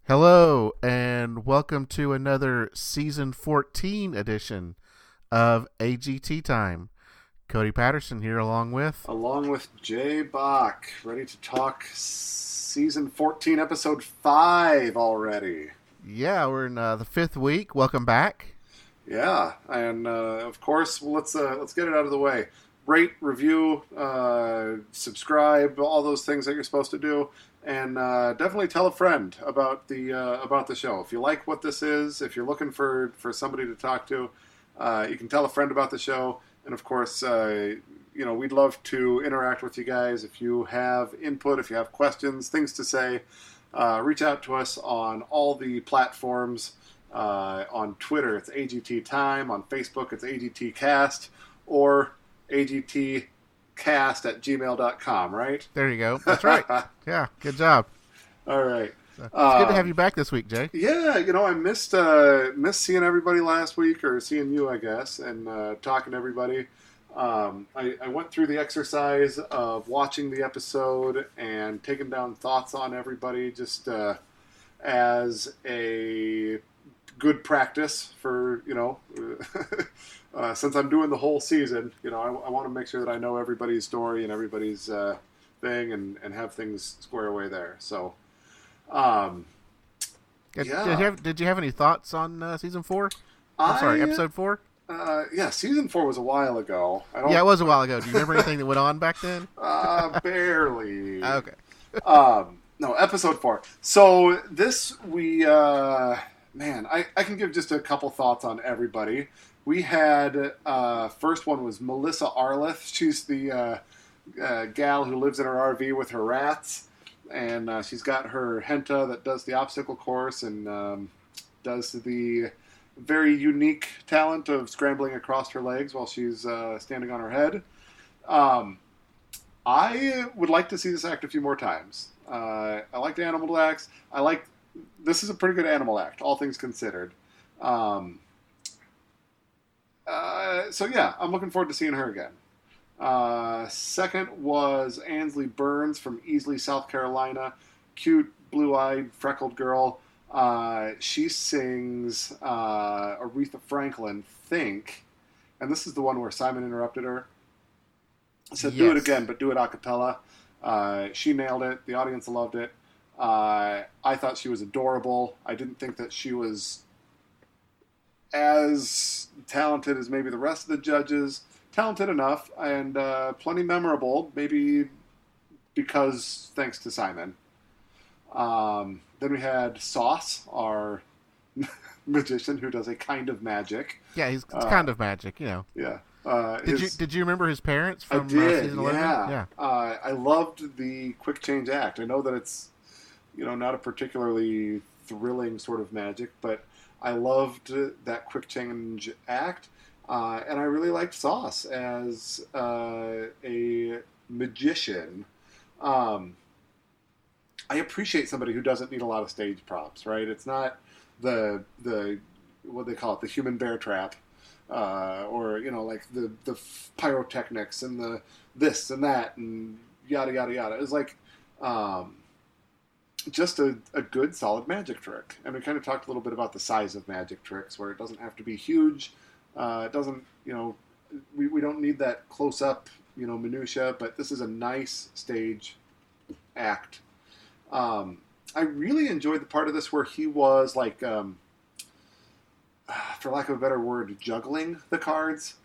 Hello, and welcome to another Season 14 edition of AGT Time. Cody Patterson here along with... Along with Jay Bach, ready to talk Season 14, Episode 5 already. Yeah, we're in the fifth week. Welcome back. Yeah, and of course, let's get it out of the way. Rate, review, subscribe, all those things that you're supposed to do. And definitely tell a friend about the show. If you like what this is, if you're looking for somebody to talk to, you can tell a friend about the show. And of course, we'd love to interact with you guys. If you have input, if you have questions, things to say, reach out to us on all the platforms. On Twitter, it's AGT Time. On Facebook, it's AGT Cast or AGT cast@gmail.com, right? There you go. That's right. Yeah, good job. All right. So, it's good to have you back this week, Jay. Yeah, I missed seeing everybody last week, or seeing you, I guess, and talking to everybody. I went through the exercise of watching the episode and taking down thoughts on everybody, just as a good practice for, since I'm doing the whole season, I want to make sure that I know everybody's story and everybody's thing and have things square away there. So, yeah. Did you have any thoughts on Season 4? Episode 4? Yeah, Season 4 was a while ago. Yeah, it was a while ago. Do you remember anything that went on back then? Barely. Okay. No, Episode 4. So this, I can give just a couple thoughts on everybody. We had, first one was Melissa Arliff. She's the gal who lives in her RV with her rats. And she's got her Henta that does the obstacle course and does the very unique talent of scrambling across her legs while she's standing on her head. I would like to see this act a few more times. I like the animal acts. This is a pretty good animal act, all things considered. So yeah, I'm looking forward to seeing her again. Second was Ansley Burns from Easley, South Carolina. Cute, blue-eyed, freckled girl. She sings Aretha Franklin, Think. And this is the one where Simon interrupted her. Said, yes. Do it again, but do it a cappella. She nailed it. The audience loved it. I thought she was adorable. I didn't think that she was as talented as maybe the rest of the judges. Talented enough and plenty memorable, maybe because thanks to Simon. Then we had Sauce, our magician who does a kind of magic. Yeah, it's kind of magic, Yeah. Did you remember his parents from I did, season 11? Yeah. I loved the quick change act. I know that it's not a particularly thrilling sort of magic, but I loved that quick change act. And I really liked Sauce as a magician. I appreciate somebody who doesn't need a lot of stage props, right? It's not the what they call it, the human bear trap, or like the pyrotechnics and the this and that and yada yada yada. It's like just a good solid magic trick. And we kind of talked a little bit about the size of magic tricks, where it doesn't have to be huge. It doesn't, we don't need that close up, minutia, but this is a nice stage act. I really enjoyed the part of this where he was like, for lack of a better word, juggling the cards.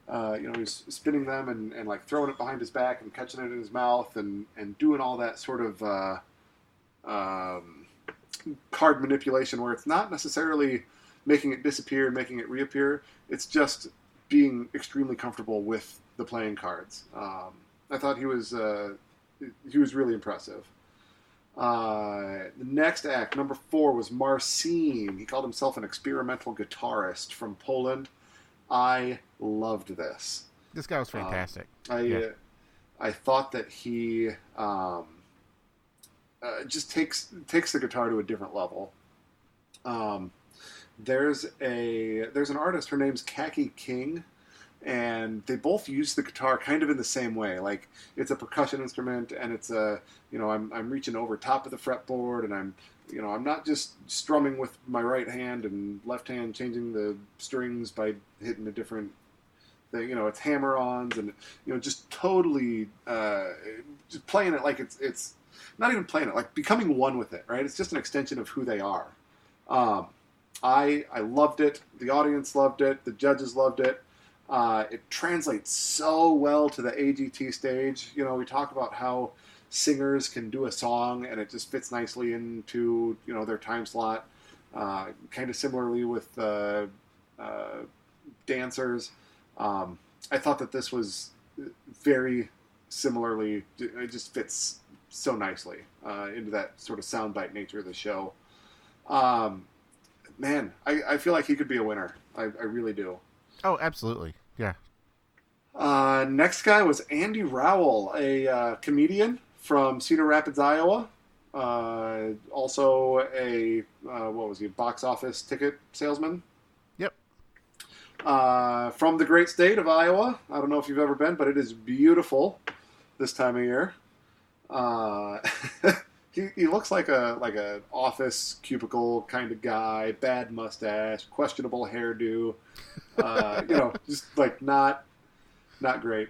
He's spinning them and like throwing it behind his back and catching it in his mouth and doing all that sort of card manipulation where it's not necessarily making it disappear and making it reappear. It's just being extremely comfortable with the playing cards. I thought he was really impressive. The next act, number 4, was Marcin. He called himself an experimental guitarist from Poland. I loved this. This guy was fantastic. I thought that he just takes the guitar to a different level. There's an artist. Her name's Khaki King. and they both use the guitar kind of in the same way. Like it's a percussion instrument, and it's I'm reaching over top of the fretboard, and I'm not just strumming with my right hand and left hand changing the strings by hitting a different thing. It's hammer-ons, and just totally just playing it like it's not even playing it, like becoming one with it. Right? It's just an extension of who they are. I loved it. The audience loved it. The judges loved it. It translates so well to the AGT stage. We talk about how singers can do a song and it just fits nicely into their time slot. Kind of similarly with dancers. I thought that this was very similarly. It just fits so nicely into that sort of soundbite nature of the show. Man, I feel like he could be a winner. I really do. Oh, absolutely. Yeah. Next guy was Andy Rowell, a comedian from Cedar Rapids, Iowa. Also a, what was he, box office ticket salesman. Yep. From the great state of Iowa. I don't know if you've ever been, but it is beautiful this time of year. He looks like a office cubicle kind of guy, bad mustache, questionable hairdo, just like not great.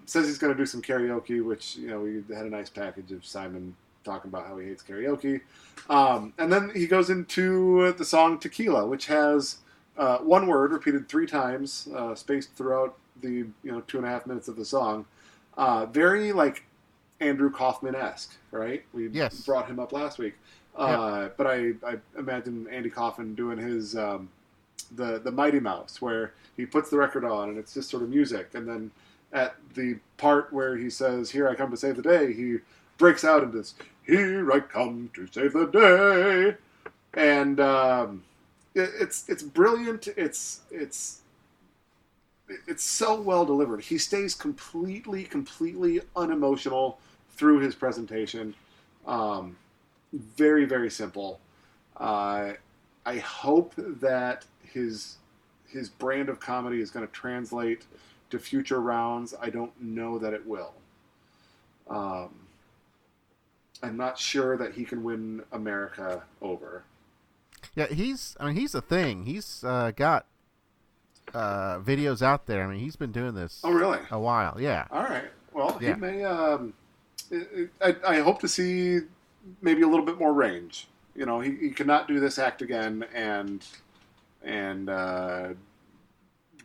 Says he's going to do some karaoke, which we had a nice package of Simon talking about how he hates karaoke, and then he goes into the song Tequila, which has one word repeated 3 times, spaced throughout the 2.5 minutes of the song. Very like Andrew Kaufman-esque, right? We brought him up last week. But I imagine Andy Kaufman doing his the Mighty Mouse, where he puts the record on and it's just sort of music, and then at the part where he says, "Here I come to save the day," he breaks out into this, "Here I come to save the day," and it's brilliant. It's so well delivered. He stays completely unemotional through his presentation. Very, very simple. I hope that his brand of comedy is going to translate to future rounds. I don't know that it will. I'm not sure that he can win America over. Yeah, he's a thing. He's got videos out there. I mean, he's been doing this. Oh, really? A while. Yeah. All right. Well, yeah. He may. I hope to see maybe a little bit more range. He cannot do this act again and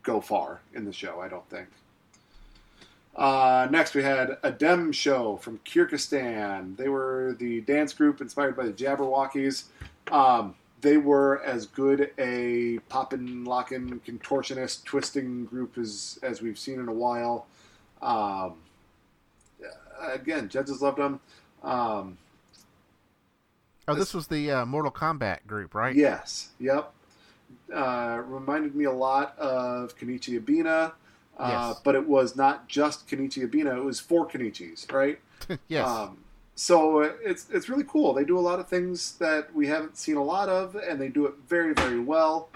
go far in the show, I don't think. Next, we had a Dem Show from Kyrgyzstan. They were the dance group inspired by the Jabberwockies. They were as good a poppin', lockin', contortionist, twisting group as we've seen in a while. Again, judges loved them. This was the Mortal Kombat group, right? Yes. Yep. Reminded me a lot of Kenichi Abina, yes. But it was not just Kenichi Abina. It was 4 Kenichis, right? Yes. So it's really cool. They do a lot of things that we haven't seen a lot of, and they do it very, very well.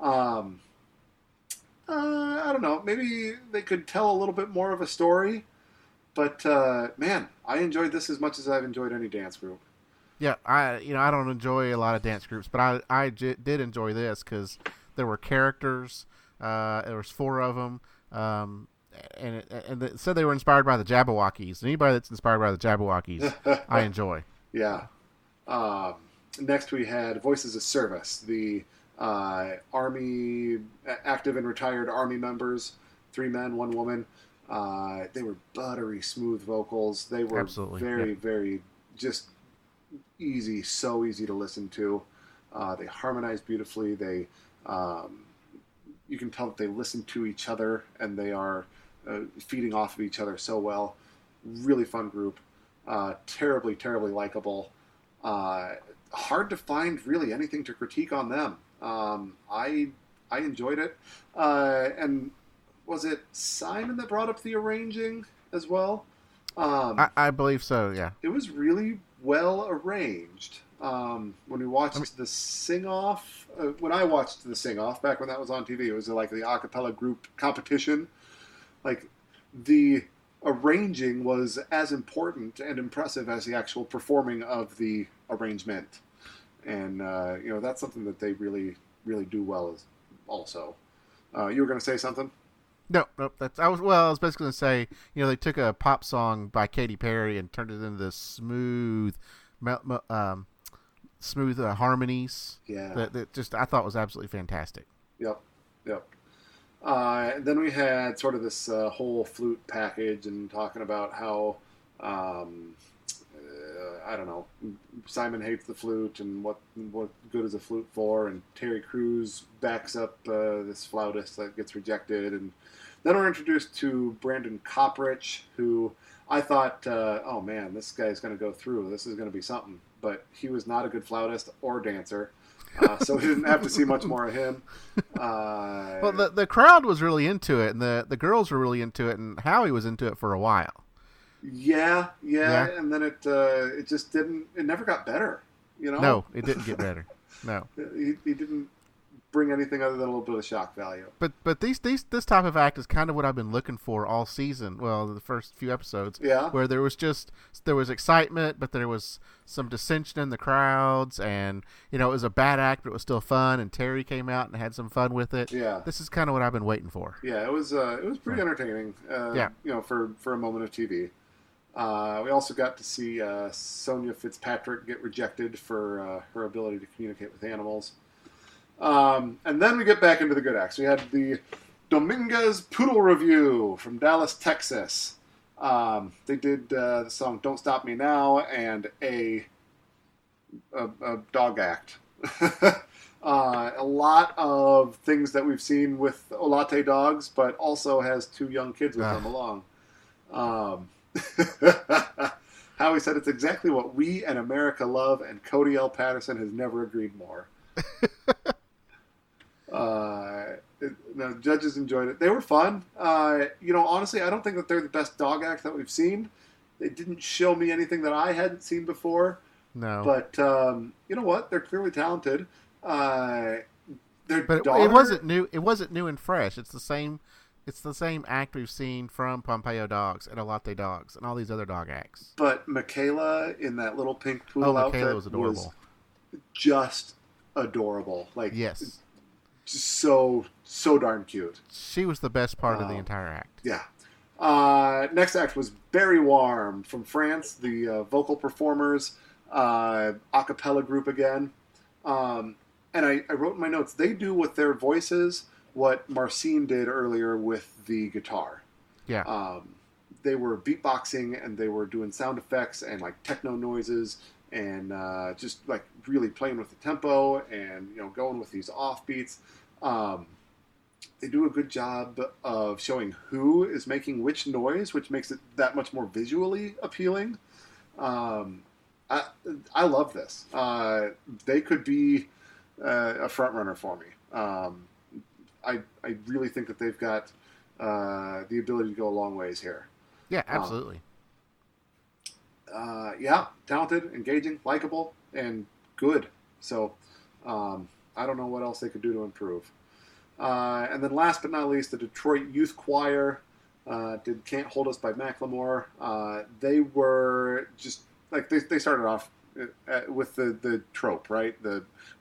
I don't know. Maybe they could tell a little bit more of a story. But, man, I enjoyed this as much as I've enjoyed any dance group. Yeah, I don't enjoy a lot of dance groups, but I did enjoy this because there were characters. There was 4 of them, and it said they were inspired by the Jabberwockies. And anybody that's inspired by the Jabberwockies, I enjoy. Yeah. Next, we had Voices of Service, the Army, active and retired Army members, 3 men, 1 woman. They were buttery smooth vocals. They were very, very just easy, so easy to listen to. They harmonized beautifully. They, you can tell that they listen to each other and they are feeding off of each other so well. Really fun group. Terribly, terribly likable. Hard to find really anything to critique on them. I enjoyed it. And was it Simon that brought up the arranging as well? I believe so, yeah. It was really well arranged. when we watched the sing-off. When I watched the sing-off back when that was on TV, it was like the a cappella group competition. Like the arranging was as important and impressive as the actual performing of the arrangement, and that's something that they really do well. Also, you were going to say something? No, I was basically going to say, they took a pop song by Katy Perry and turned it into this smooth harmonies. Yeah. That just I thought was absolutely fantastic. Yep. Then we had sort of this whole flute package and talking about how I don't know, Simon hates the flute and what good is a flute for, and Terry Crews backs up this flautist that gets rejected, and then we're introduced to Brandon Copprich, who I thought, oh man, this guy's going to go through. This is going to be something. But he was not a good flautist or dancer, so we didn't have to see much more of him. Well, the crowd was really into it, and the girls were really into it, and Howie was into it for a while. Yeah, and then it just didn't. It never got better. No, it didn't get better. No, he didn't bring anything other than a little bit of shock value. But this type of act is kind of what I've been looking for all season. Well, the first few episodes, where there was excitement, but there was some dissension in the crowds, and it was a bad act, but it was still fun. And Terry came out and had some fun with it. Yeah, this is kind of what I've been waiting for. Yeah, it was pretty entertaining. For a moment of TV. We also got to see Sonia Fitzpatrick get rejected for her ability to communicate with animals. And then we get back into the good acts. We had the Dominguez Poodle Review from Dallas, Texas. They did the song Don't Stop Me Now and a dog act. A lot of things that we've seen with Olate dogs, but also has two young kids with them along. Howie said it's exactly what we and America love, and Cody L. Patterson has never agreed more. The judges enjoyed it. They were fun. Honestly, I don't think that they're the best dog act that we've seen. They didn't show me anything that I hadn't seen before. No. But you know what? They're clearly talented. It wasn't new. It wasn't new and fresh. It's the same act we've seen from Pompeo Dogs and Olate Dogs and all these other dog acts. But Michaela in that little pink poodle outfit was adorable. Just adorable. Yes. So darn cute. She was the best part of the entire act. Yeah. Next act was Very Warm from France, the vocal performers, a cappella group again. And I wrote in my notes, they do with their voices what Marcin did earlier with the guitar. Yeah. They were beatboxing and they were doing sound effects and techno noises and just really playing with the tempo and going with these offbeats. They do a good job of showing who is making which noise, which makes it that much more visually appealing. I love this. They could be a front runner for me. I really think that they've got the ability to go a long ways here. Yeah, absolutely. Talented, engaging, likable, and good. So I don't know what else they could do to improve. And then last but not least, the Detroit Youth Choir did Can't Hold Us by Macklemore. They were just, they started off with the trope, right?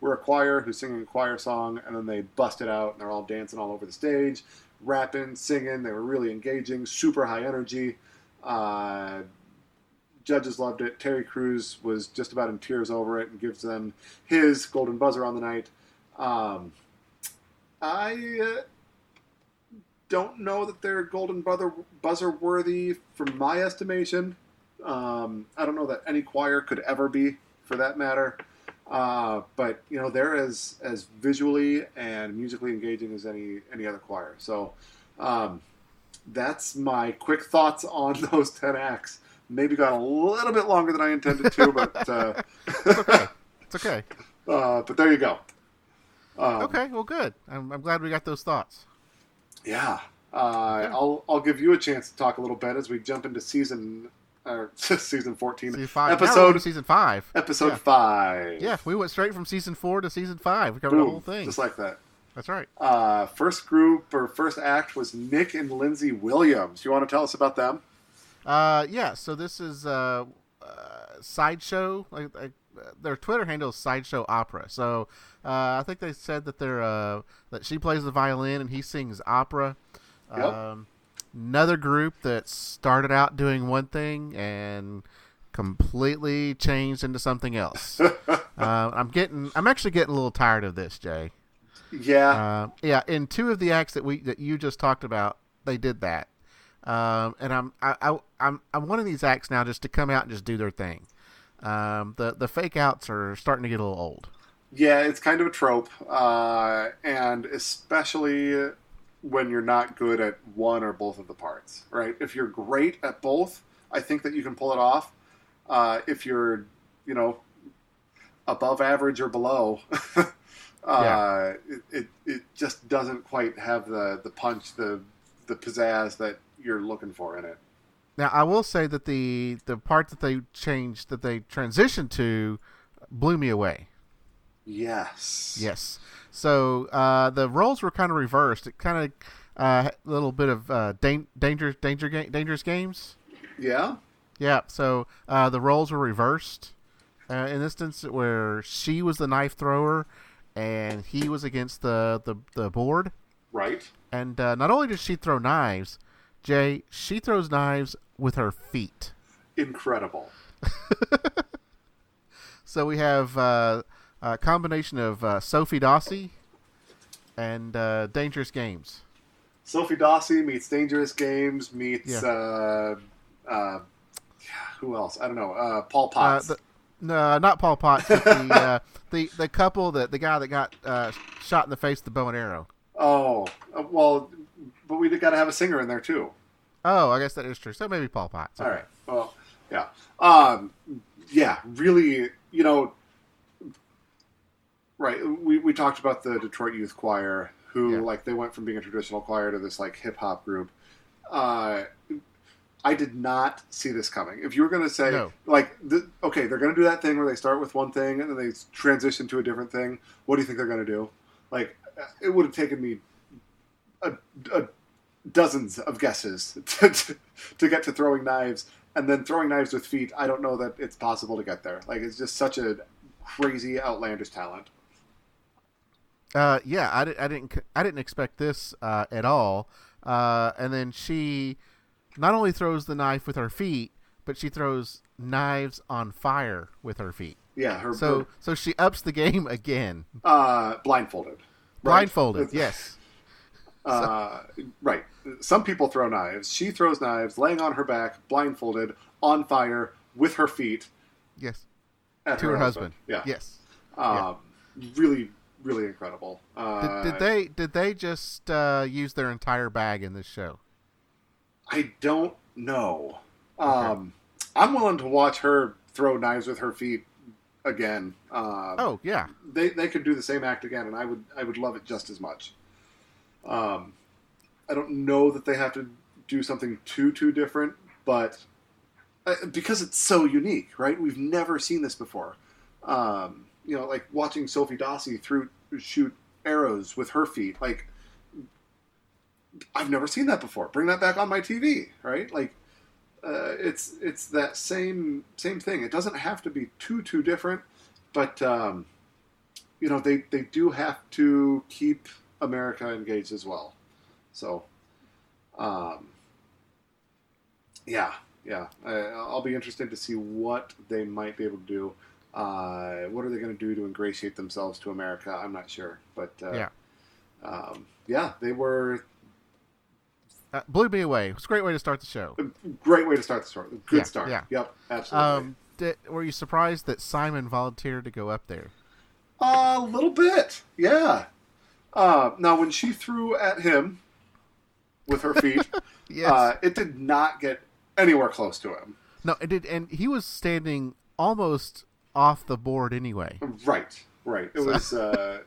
We're a choir who's singing a choir song, and then they bust it out, and they're all dancing all over the stage, rapping, singing. They were really engaging, super high energy. Judges loved it. Terry Crews was just about in tears over it and gives them his golden buzzer on the night. I don't know that they're golden buzzer worthy from my estimation. I don't know that any choir could ever be, for that matter. But they're as visually and musically engaging as any other choir. So that's my quick thoughts on those 10 acts. Maybe got a little bit longer than I intended to, but it's okay. It's okay. But there you go. Okay, well, good. I'm glad we got those thoughts. Yeah. I'll give you a chance to talk a little bit as we jump into season season 14. Season 5. Now we're on season 5. Episode 5. Yeah, we went straight from season 4 to season 5. We covered Boom, the whole thing. just like that. That's right. First act was Nick and Lindsay Williams. You want to tell us about them? Yeah, so this is Sideshow. Their Twitter handle is Sideshow Opera. So I think they said that that she plays the violin and he sings opera. Yep. Another group that started out doing one thing and completely changed into something else. I'm actually getting a little tired of this, Jay. Yeah. In 2 of the acts that you just talked about, they did that. And I'm wanting these acts now just to come out and just do their thing. The fake outs are starting to get a little old. Yeah, it's kind of a trope, and especially when you're not good at one or both of the parts, right? If you're great at both, I think that you can pull it off. If you're, above average or below, it just doesn't quite have the punch, the pizzazz that you're looking for in it. Now, I will say that the part that they transitioned to blew me away. Yes. So the roles were kind of reversed. It kind of a little bit of dangerous games. Yeah. Yeah. So the roles were reversed in this instance where she was the knife thrower and he was against the board. Right. And not only does she throw knives, Jay, she throws knives with her feet. Incredible. So we have a combination of Sophie Dawsey and Dangerous Games. Sophie Dawsey meets Dangerous Games meets who else? I don't know. Paul Potts. No, not Paul Potts. But the couple, the guy that got shot in the face with the bow and arrow. Oh, well, but we got to have a singer in there too. Oh, I guess that is true. So maybe Paul Potts. All right. Well, yeah. Yeah, really, right. We talked about the Detroit Youth Choir, who they went from being a traditional choir to this hip hop group. I did not see this coming. If you were going to say, okay, they're going to do that thing where they start with one thing and then they transition to a different thing. What do you think they're going to do? It would have taken me dozens of guesses to get to throwing knives, and then throwing knives with feet. I don't know that it's possible to get there. It's just such a crazy, outlandish talent. Yeah, I didn't expect this at all. And then she not only throws the knife with her feet, but she throws knives on fire with her feet. Yeah, so she ups the game again. Blindfolded. Blindfolded, yes. Right. Some people throw knives. She throws knives, laying on her back, blindfolded, on fire, with her feet. Yes. To her husband. Yeah. Yes. Really, really incredible. Did they just use their entire bag in this show? I don't know. Okay. I'm willing to watch her throw knives with her feet again. Oh yeah. They could do the same act again, and I would love it just as much. I don't know that they have to do something too different, but because it's so unique, right? We've never seen this before. Watching Sophie Dawsey shoot arrows with her feet. I've never seen that before. Bring that back on my TV, right? It's that same thing. It doesn't have to be too different, but they do have to keep America engaged as well. So, I'll be interested to see what they might be able to do. What are they going to do to ingratiate themselves to America? I'm not sure, but they were. Blew me away. It was a great way to start the show. Great way to start the story. Good start. Yeah. Yep, absolutely. Were you surprised that Simon volunteered to go up there? A little bit, yeah. Now, when she threw at him with her feet, yes. It did not get anywhere close to him. No, it did, and he was standing almost off the board anyway. Right. It was.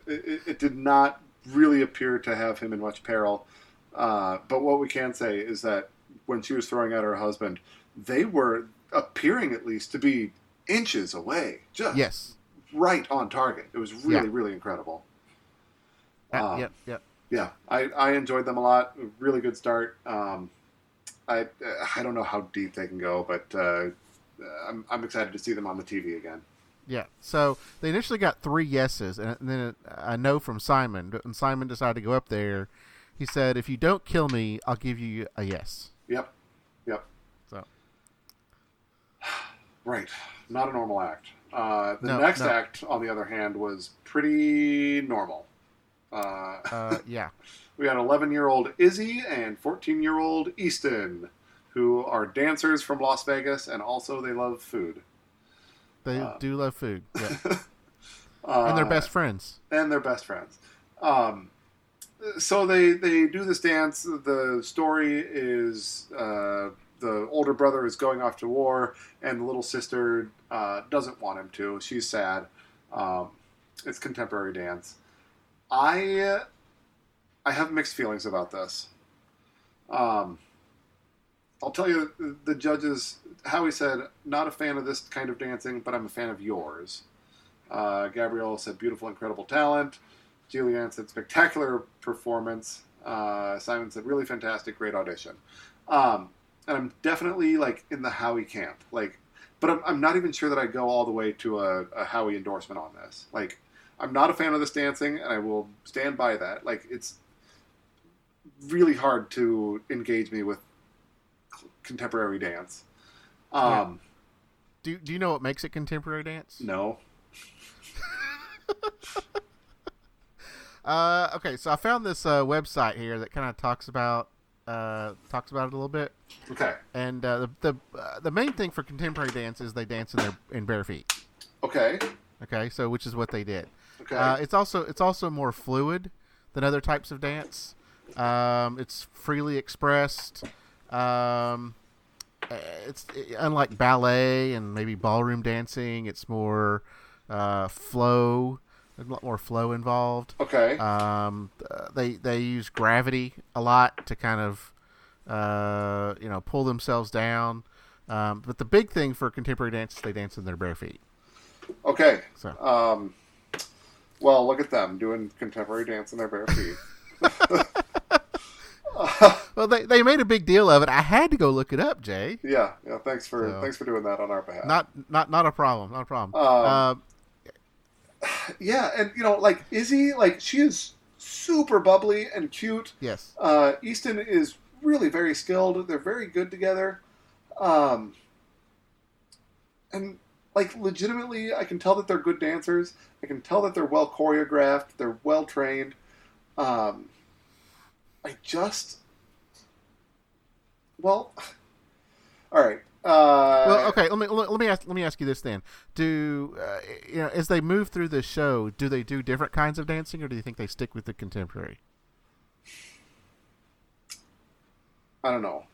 It did not really appear to have him in much peril. But what we can say is that when she was throwing at her husband, they were appearing at least to be inches away, just Yes. right on target. It was really, really incredible. Yep. Yeah, I enjoyed them a lot. Really good start. I don't know how deep they can go, but I'm excited to see them on the TV again. Yeah. So they initially got 3 yeses, and then a no from Simon. And Simon decided to go up there. He said, "If you don't kill me, I'll give you a yes." Yep. So. Right. Not a normal act. The next act, on the other hand, was pretty normal. Yeah. We had 11-year-old Izzy and 14-year-old Easton, who are dancers from Las Vegas, and also they love food. They do love food. Yeah. And they're best friends. So they do this dance. The story is the older brother is going off to war, and the little sister doesn't want him to. She's sad. It's contemporary dance. I have mixed feelings about this. I'll tell you, the judges, Howie said, not a fan of this kind of dancing, but I'm a fan of yours. Gabrielle said, beautiful, incredible talent. Julianne said, spectacular performance. Simon said, really fantastic, great audition. And I'm definitely, like, in the Howie camp. Like, but I'm not even sure that I go all the way to a Howie endorsement on this. Like, I'm not a fan of this dancing, and I will stand by that. Like, it's really hard to engage me with contemporary dance. Yeah. Do you know what makes it contemporary dance? No. Okay, so I found this website here that kind of talks about it a little bit. Okay. And the main thing for contemporary dance is they dance in bare feet. Okay. Okay, so which is what they did. Okay. It's also more fluid than other types of dance. It's freely expressed. It's unlike ballet and maybe ballroom dancing. It's more flow. There's a lot more flow involved. Okay. They use gravity a lot to kind of pull themselves down. But the big thing for contemporary dance is they dance in their bare feet. Okay. So. Well, look at them doing contemporary dance in their bare feet. Well, they made a big deal of it. I had to go look it up, Jay. Yeah. Thanks for doing that on our behalf. Not a problem. Yeah, and like Izzy, like she is super bubbly and cute. Yes. Easton is really very skilled. They're very good together. And like legitimately, I can tell that they're good dancers. I can tell that they're well choreographed. They're well trained. Well, all right. Well, okay. Let me ask you this then. Do as they move through the show, do they do different kinds of dancing, or do you think they stick with the contemporary? I don't know.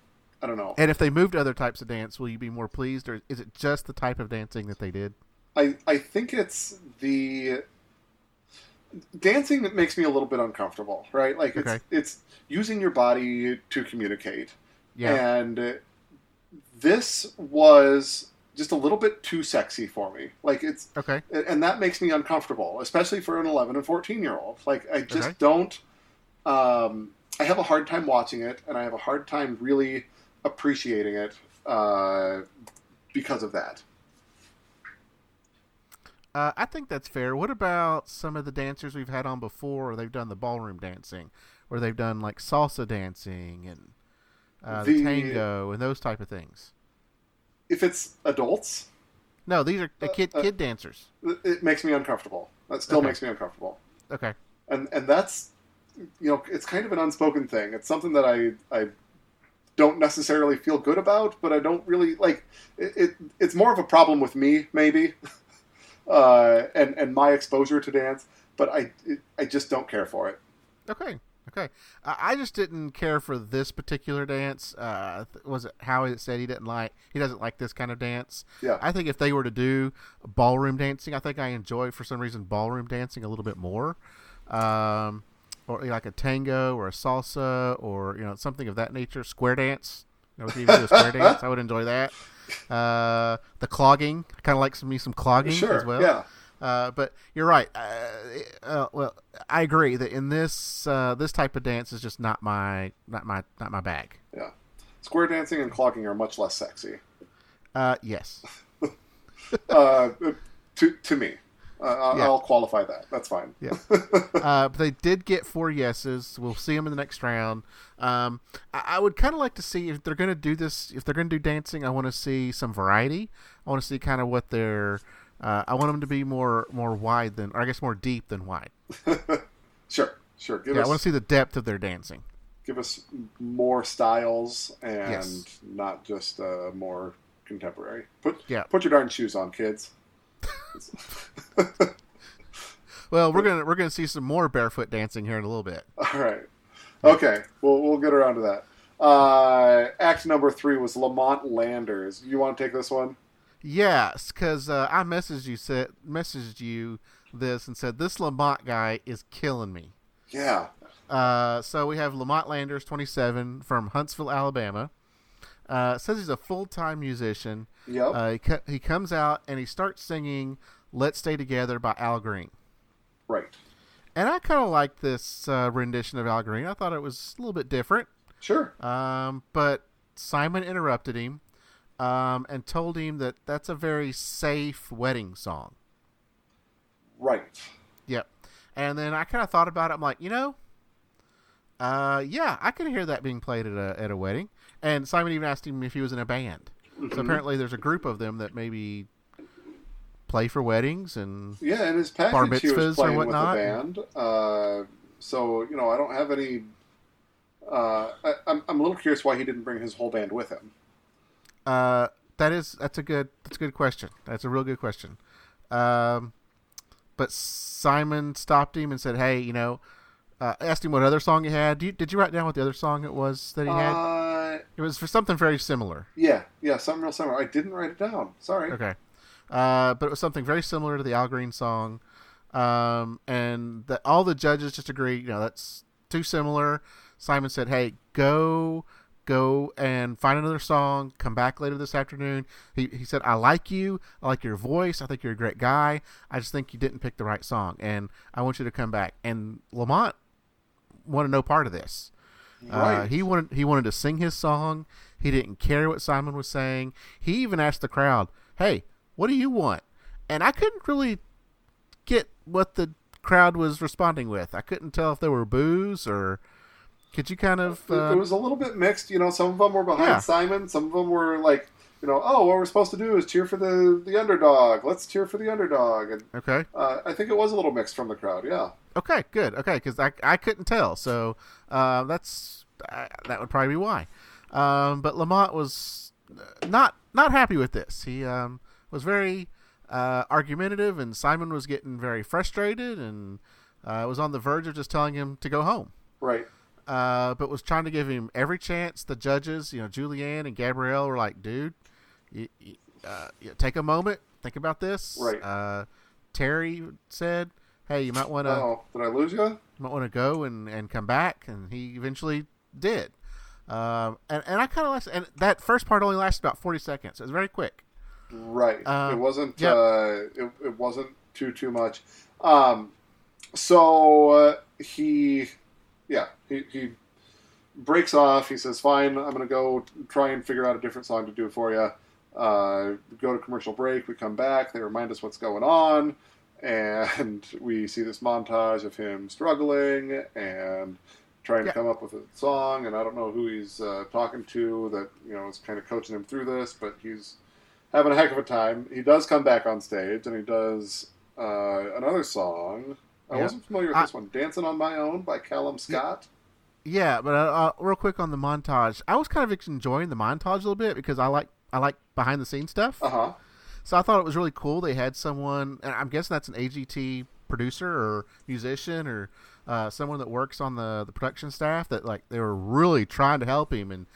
And if they move to other types of dance, will you be more pleased, or is it just the type of dancing that they did? I think it's the dancing that makes me a little bit uncomfortable, right? Like it's using your body to communicate. Yeah. And this was just a little bit too sexy for me. Like it's okay. And that makes me uncomfortable, especially for an 11 and 14-year-old. Like I just don't I have a hard time watching it, and I have a hard time really appreciating it because of that. I think that's fair. What about some of the dancers we've had on before, or they've done the ballroom dancing, or they've done like salsa dancing and the tango and those type of things? If it's adults? No, these are kid dancers. It makes me uncomfortable. That still makes me uncomfortable. Okay. And that's, it's kind of an unspoken thing. It's something that I don't necessarily feel good about, but I don't really like it. It's more of a problem with me, maybe, and my exposure to dance. But I just don't care for it. Okay. I just didn't care for this particular dance. Was it Howie that said he doesn't like this kind of dance? Yeah. I think if they were to do ballroom dancing, I think I enjoy for some reason ballroom dancing a little bit more. Or like a tango or a salsa or something of that nature, square dance, we could even do a square dance. I would enjoy that. The clogging, I kind of like some clogging as well. Yeah. But you're right. Well, I agree that in this type of dance is just not my bag. Yeah. Square dancing and clogging are much less sexy. Yes. To me. I'll qualify that. That's fine. Yeah. But they did get 4 yeses. We'll see them in the next round. I would kind of like to see if they're going to do this. If they're going to do dancing, I want to see some variety. I want to see kind of what they're. I want them to be more wide than, or I guess more deep than wide. Sure. I want to see the depth of their dancing. Give us more styles and not just more contemporary. Put your darn shoes on, kids. Well, we're gonna see some more barefoot dancing here in a little bit. All right. Okay. We'll get around to that. Act number 3 was Lamont Landers. You want to take this one? Yes, because I messaged you this and said this Lamont guy is killing me. Yeah. So we have Lamont Landers, 27, from Huntsville, Alabama. Says he's a full-time musician. Yep. He comes out and he starts singing "Let's Stay Together" by Al Green. Right. And I kind of like this rendition of Al Green. I thought it was a little bit different. Sure. But Simon interrupted him and told him that that's a very safe wedding song. Right. Yep. And then I kind of thought about it. I'm like, yeah, I could hear that being played at a wedding. And Simon even asked him if he was in a band. Mm-hmm. So apparently there's a group of them that maybe play for weddings and in his package bar mitzvahs he was playing or whatnot. With a band. So I don't have any. I'm a little curious why he didn't bring his whole band with him. That's a good question. That's a real good question. But Simon stopped him and said, "Hey, asked him what other song he had. Did you write down what the other song it was that he had? It was for something very similar. Yeah, something real similar. I didn't write it down. Sorry. Okay. But it was something very similar to the Al Green song. And all the judges just agreed, that's too similar. Simon said, "Hey, go and find another song. Come back later this afternoon." He said, "I like you. I like your voice. I think you're a great guy. I just think you didn't pick the right song. And I want you to come back." And Lamont wanted no part of this. Right. He wanted to sing his song. He didn't care what Simon was saying. He even asked the crowd, "Hey, what do you want?" And I couldn't really get what the crowd was responding with. I couldn't tell if they were boos or could you kind of... It was a little bit mixed. Some of them were behind Simon. Some of them were like, what we're supposed to do is cheer for the underdog. Let's cheer for the underdog. And okay. I think it was a little mixed from the crowd, yeah. Okay, good. Okay, because I couldn't tell. So that would probably be why. But Lamont was not happy with this. He was very argumentative, and Simon was getting very frustrated and was on the verge of just telling him to go home. Right. But was trying to give him every chance. The judges, Julianne and Gabrielle were like, "Dude, you take a moment, think about this." Right. Terry said, "Hey, you might want to." Oh, did I lose you? You might want to go and come back, and he eventually did. And I kind of liked it. And that first part only lasted about 40 seconds. It was very quick. Right. It wasn't. Yep. It wasn't too much. So he breaks off. He says, "Fine, I'm going to go try and figure out a different song to do for you." Go to commercial break. We come back. They remind us what's going on, and we see this montage of him struggling and trying to come up with a song. And I don't know who he's talking to that is kind of coaching him through this, but he's having a heck of a time. He does come back on stage, and he does another song. I wasn't familiar with this one. "Dancing on My Own" by Callum Scott. Yeah, but real quick on the montage. I was kind of enjoying the montage a little bit because I like behind the scenes stuff. Uh-huh. So I thought it was really cool. They had someone, and I'm guessing that's an AGT producer or musician or someone that works on the production staff that they were really trying to help him and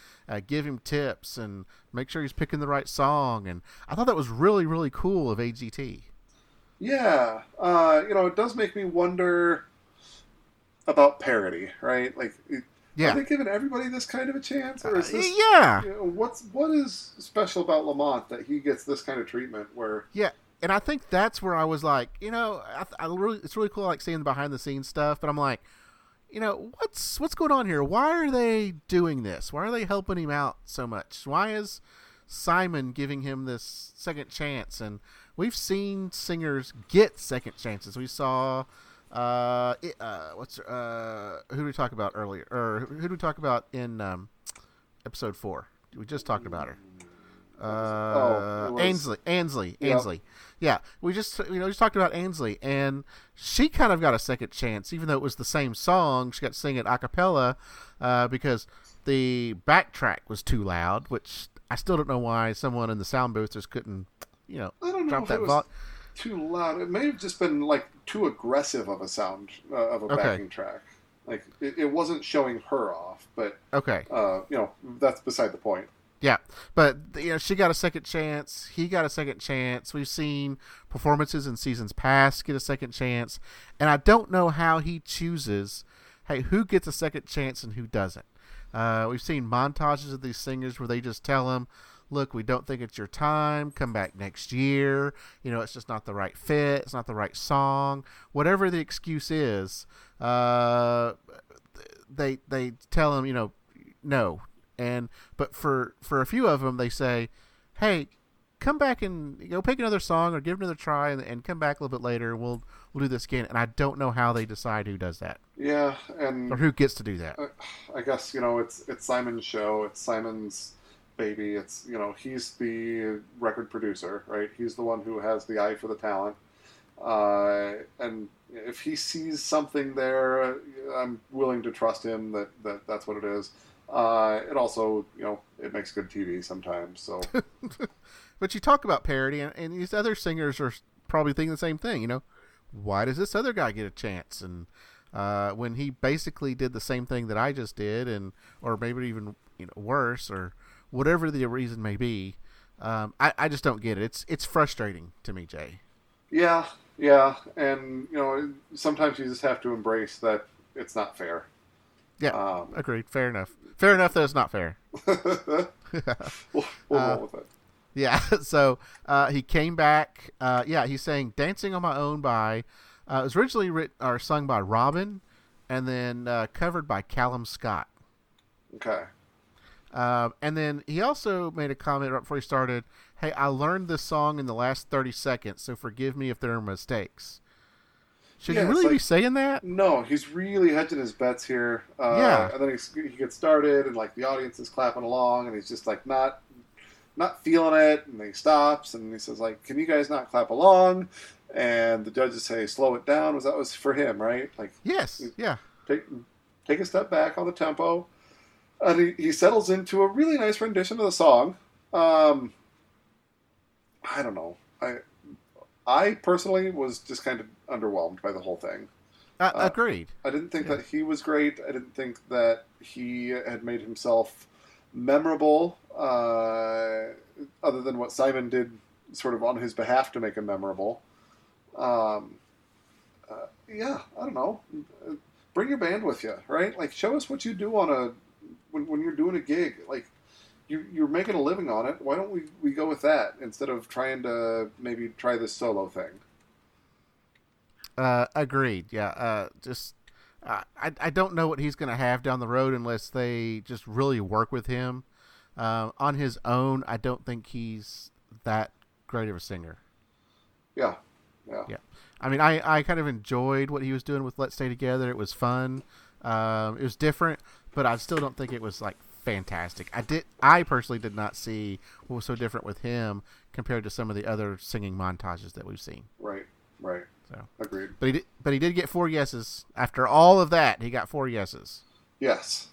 give him tips and make sure he's picking the right song. And I thought that was really, really cool of AGT. Yeah. It does make me wonder about parody, right? Are Yeah. they giving everybody this kind of a chance, or is this? Yeah. What is special about Lamont that he gets this kind of treatment? Where Yeah. And I think that's where I was like, it's really cool, like seeing the behind the scenes stuff. But I'm like, what's going on here? Why are they doing this? Why are they helping him out so much? Why is Simon giving him this second chance? And we've seen singers get second chances. We saw, who did we talk about earlier? Or who did we talk about in episode 4? We just talked about her. Ainsley. Yep. Yeah, we just talked about Ainsley, and she kind of got a second chance, even though it was the same song. She got to sing it a cappella because the backtrack was too loud, which I still don't know why someone in the sound booth just couldn't, I don't know drop if that it was volume. too loud. It may have just been like too aggressive of a sound of a backing track. Like it wasn't showing her off, but Okay. That's beside the point. Yeah, but she got a second chance. He got a second chance. We've seen performances in seasons past get a second chance, and I don't know how he chooses, hey, who gets a second chance and who doesn't. We've seen montages of these singers where they just tell them, look, we don't think it's your time. Come back next year. It's just not the right fit. It's not the right song. Whatever the excuse is, they tell them, no. But for a few of them, they say, hey, come back and go pick another song or give another try and come back a little bit later. And we'll do this again. And I don't know how they decide who does that. Yeah, and or who gets to do that. I guess it's Simon's show. It's Simon's baby. It's he's the record producer, right? He's the one who has the eye for the talent. And if he sees something there, I'm willing to trust him that's what it is. It also, it makes good TV sometimes. So, but you talk about parody, and these other singers are probably thinking the same thing. Why does this other guy get a chance? And when he basically did the same thing that I just did, or maybe even worse, or whatever the reason may be, I just don't get it. It's frustrating to me, Jay. Yeah, and sometimes you just have to embrace that it's not fair. Yeah, agreed. Fair enough. Fair enough that it's not fair. We'll roll with it. Yeah, so he came back. He sang "Dancing on My Own" by. It was originally written or sung by Robin, and then covered by Callum Scott. Okay. And then he also made a comment right before he started. Hey, I learned this song in the last 30 seconds, so forgive me if there are mistakes. Should you really be saying that? No, he's really hedging his bets here. And then he gets started, and the audience is clapping along, and he's just not feeling it, and he stops, and he says "Can you guys not clap along?" And the judges say, "Slow it down." That was for him, right? Yes, yeah. Take a step back on the tempo, and he settles into a really nice rendition of the song. I don't know. I personally was just kind of underwhelmed by the whole thing. Agreed. I didn't think that he was great. I didn't think that he had made himself memorable, other than what Simon did sort of on his behalf to make him memorable. I don't know. Bring your band with you, right? Show us what you do when you're doing a gig. You're making a living on it. Why don't we go with that instead of trying to maybe try this solo thing? Agreed. Yeah. I don't know what he's going to have down the road unless they just really work with him. On his own, I don't think he's that great of a singer. Yeah. I mean, I kind of enjoyed what he was doing with Let's Stay Together. It was fun. It was different, but I still don't think it was fantastic. I personally did not see what was so different with him compared to some of the other singing montages that we've seen. Right. So agreed. But he did get 4 yeses. After all of that, he got 4 yeses. Yes.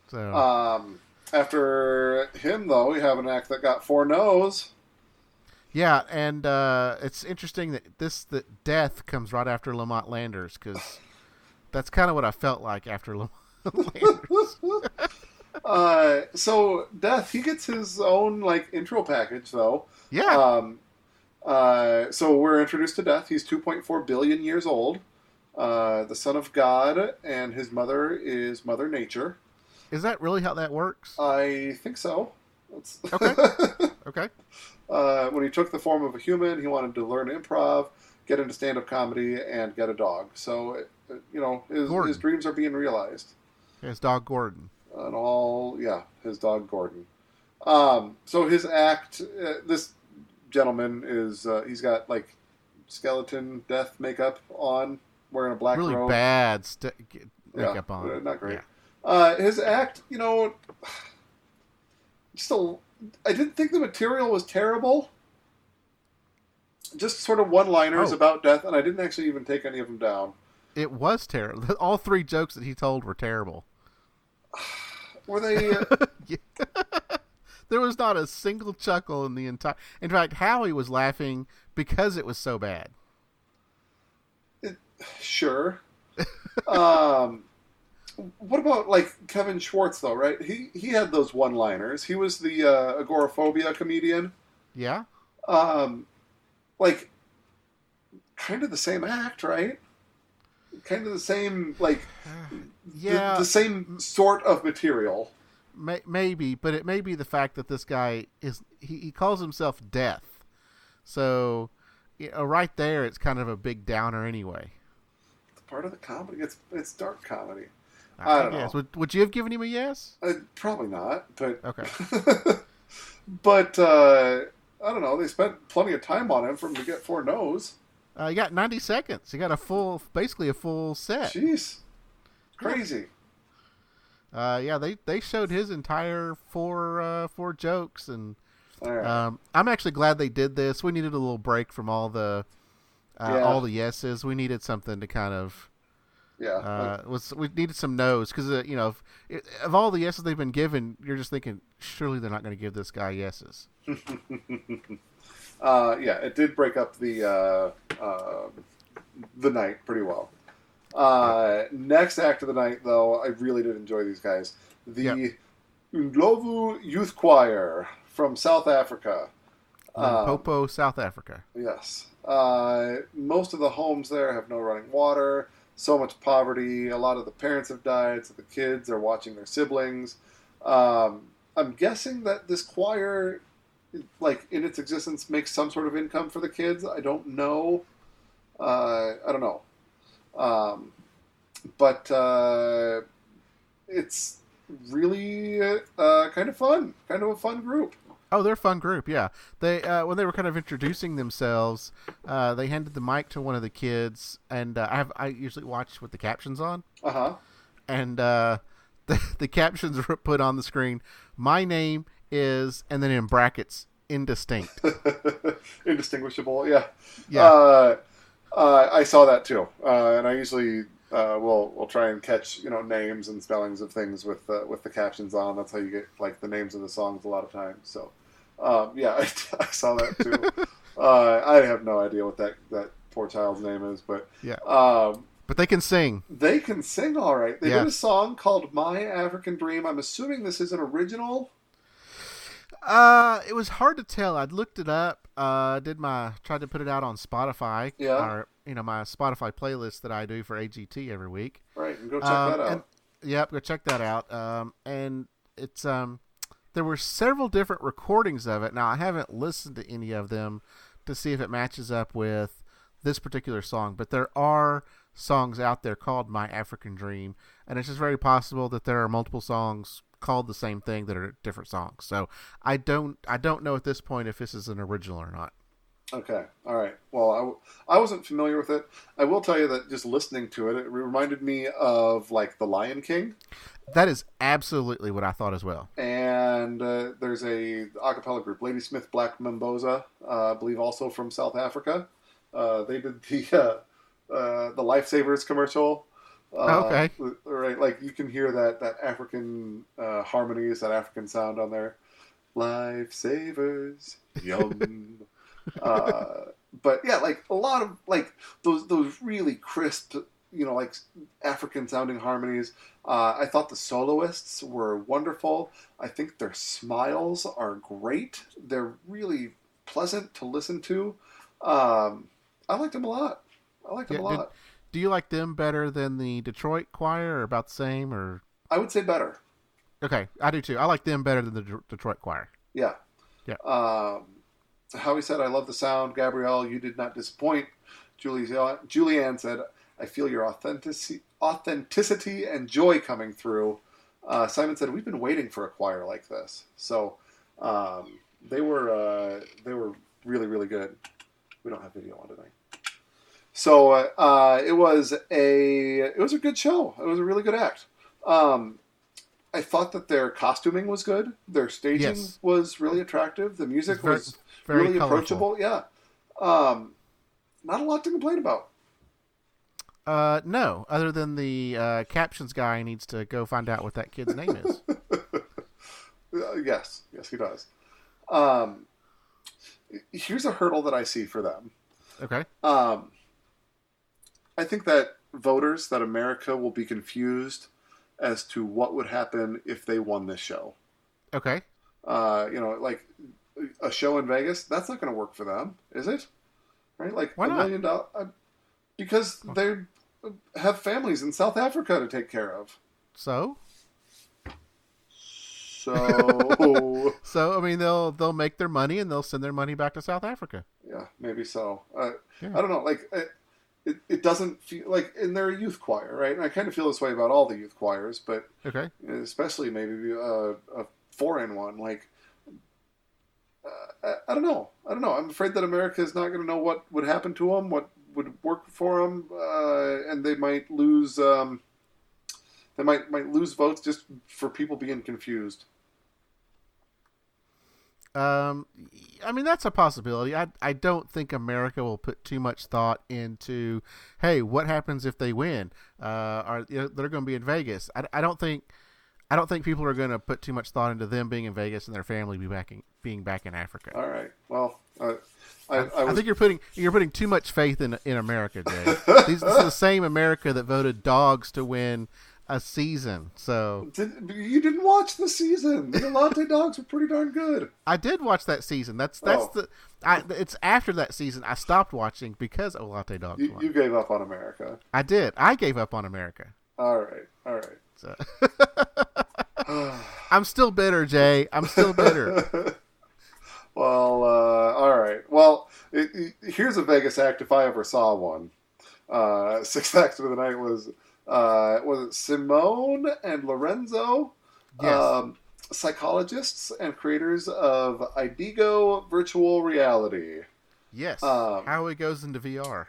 So after him though, we have an act that got 4 no's. Yeah, and it's interesting that death comes right after Lamont Landers, because that's kind of what I felt like after Lamont Landers. So Death, he gets his own intro package though. Yeah. So we're introduced to Death. He's 2.4 billion years old, the son of God, and his mother is Mother Nature. Is that really how that works? I think so. That's Okay. Okay. When he took the form of a human, he wanted to learn improv, get into stand-up comedy, and get a dog. So, his dreams are being realized. His dog Gordon. And his dog Gordon. So his act, this gentleman is, he's got like skeleton death makeup on, wearing a black really robe. Bad makeup on. Not great. Yeah. His act, I didn't think the material was terrible. Just sort of one-liners about death, and I didn't actually even take any of them down. It was terrible. All 3 jokes that he told were terrible. Were they? There was not a single chuckle in the entire. In fact, Howie was laughing because it was so bad. Sure. What about like Kevin Schwartz though? Right? He had those one-liners. He was the agoraphobia comedian. Yeah. Like, kind of the same act, right? Kind of the same, like, the same sort of material. Maybe, but it may be the fact that this guy he calls himself Death. So, right there, it's kind of a big downer anyway. It's part of the comedy. It's dark comedy. I don't know. Would you have given him a yes? Probably not, but... Okay. But, I don't know. They spent plenty of time on him for him to get 4 no's. You got 90 seconds. You got basically a full set. Jeez. Crazy. They showed his entire four jokes, and right. I'm actually glad they did this. We needed a little break from all the yeses. We needed something to kind of we needed some no's because of all the yeses they've been given, you're just thinking surely they're not going to give this guy yeses. It did break up the night pretty well. Next act of the night, though, I really did enjoy these guys. The Ndlovu Youth Choir from South Africa. Limpopo, South Africa. Yes. Most of the homes there have no running water, so much poverty. A lot of the parents have died, so the kids are watching their siblings. I'm guessing that this choir, like, in its existence, makes some sort of income for the kids. I don't know. But it's really kind of fun. Kind of a fun group. Oh, they're a fun group, yeah. They when they were kind of introducing themselves, they handed the mic to one of the kids, and I usually watch with the captions on. Uh-huh. And the captions were put on the screen. My name is, and then in brackets, indistinct. Indistinguishable, yeah. Yeah. I saw that too, and I usually will try and catch names and spellings of things with the captions on. That's how you get like the names of the songs a lot of times. So I saw that too. I have no idea what that poor child's name is, but yeah. But they can sing. They can sing all right. They did a song called "My African Dream." I'm assuming this is an original. It was hard to tell. I'd looked it up. Tried to put it out on Spotify. Yeah. Or, my Spotify playlist that I do for AGT every week. Right, and go check that out. Go check that out. And it's there were several different recordings of it. Now I haven't listened to any of them to see if it matches up with this particular song, but there are songs out there called "My African Dream," and it's just very possible that there are multiple songs called the same thing that are different songs. So I don't know at this point if this is an original or not. Okay, all right. Well, I wasn't familiar with it. I will tell you that just listening to it, it reminded me of like The Lion King. That is absolutely what I thought as well. And there's a acapella group, Ladysmith Black Mambosa, I believe also from South Africa. They did the Lifesavers commercial. Okay. Right, like you can hear that African harmonies, that African sound on there. Lifesavers, yum. But yeah, like a lot of like those really crisp, like African sounding harmonies. I thought the soloists were wonderful. I think their smiles are great. They're really pleasant to listen to. I liked them a lot. Do you like them better than the Detroit choir, or about the same? Or I would say better. Okay, I do too. I like them better than the Detroit Choir. Yeah. Yeah. Howie said, I love the sound. Gabrielle, you did not disappoint. Julianne said, I feel your authenticity and joy coming through. Simon said, we've been waiting for a choir like this. So they were really, really good. We don't have video on tonight. So it was a good show. It was a really good act. I thought that their costuming was good. Their staging was really attractive. The music was very really colorful. approachable. Yeah. Not a lot to complain about. No, other than the captions guy needs to go find out what that kid's name is. Yes, he does. Here's a hurdle that I see for them. Okay. I think that voters, that America will be confused as to what would happen if they won this show. Okay. Like a show in Vegas, that's not going to work for them, is it? Right? Like why not? $1 million, because they have families in South Africa to take care of. So So I mean, they'll make their money and they'll send their money back to South Africa. Yeah, maybe so. Yeah. I don't know. Like it doesn't feel like, and they're a youth choir, right? And I kind of feel this way about all the youth choirs, but Okay. especially maybe a foreign one. Like I don't know. I'm afraid that America is not going to know what would happen to them, what would work for them, and they might lose. They might lose votes just for people being confused. I mean, that's a possibility. I don't think America will put too much thought into, hey, what happens if they win? They're going to be in Vegas. I don't think people are going to put too much thought into them being in Vegas and their family being back in Africa. All right. Well, I think you're putting too much faith in America, Jay. This is the same America that voted dogs to win a season. So you didn't watch the season. The Latte Dogs were pretty darn good. I did watch that season. It's after that season I stopped watching because of Latte Dogs. You gave up on America. I did. I gave up on America. All right. So I'm still bitter, Jay. I'm still bitter. Well, all right. Well, here's a Vegas act if I ever saw one. Sixth act of the night was it Simone and Lorenzo, Yes. psychologists and creators of Idigo virtual reality. Yes. How it goes into VR.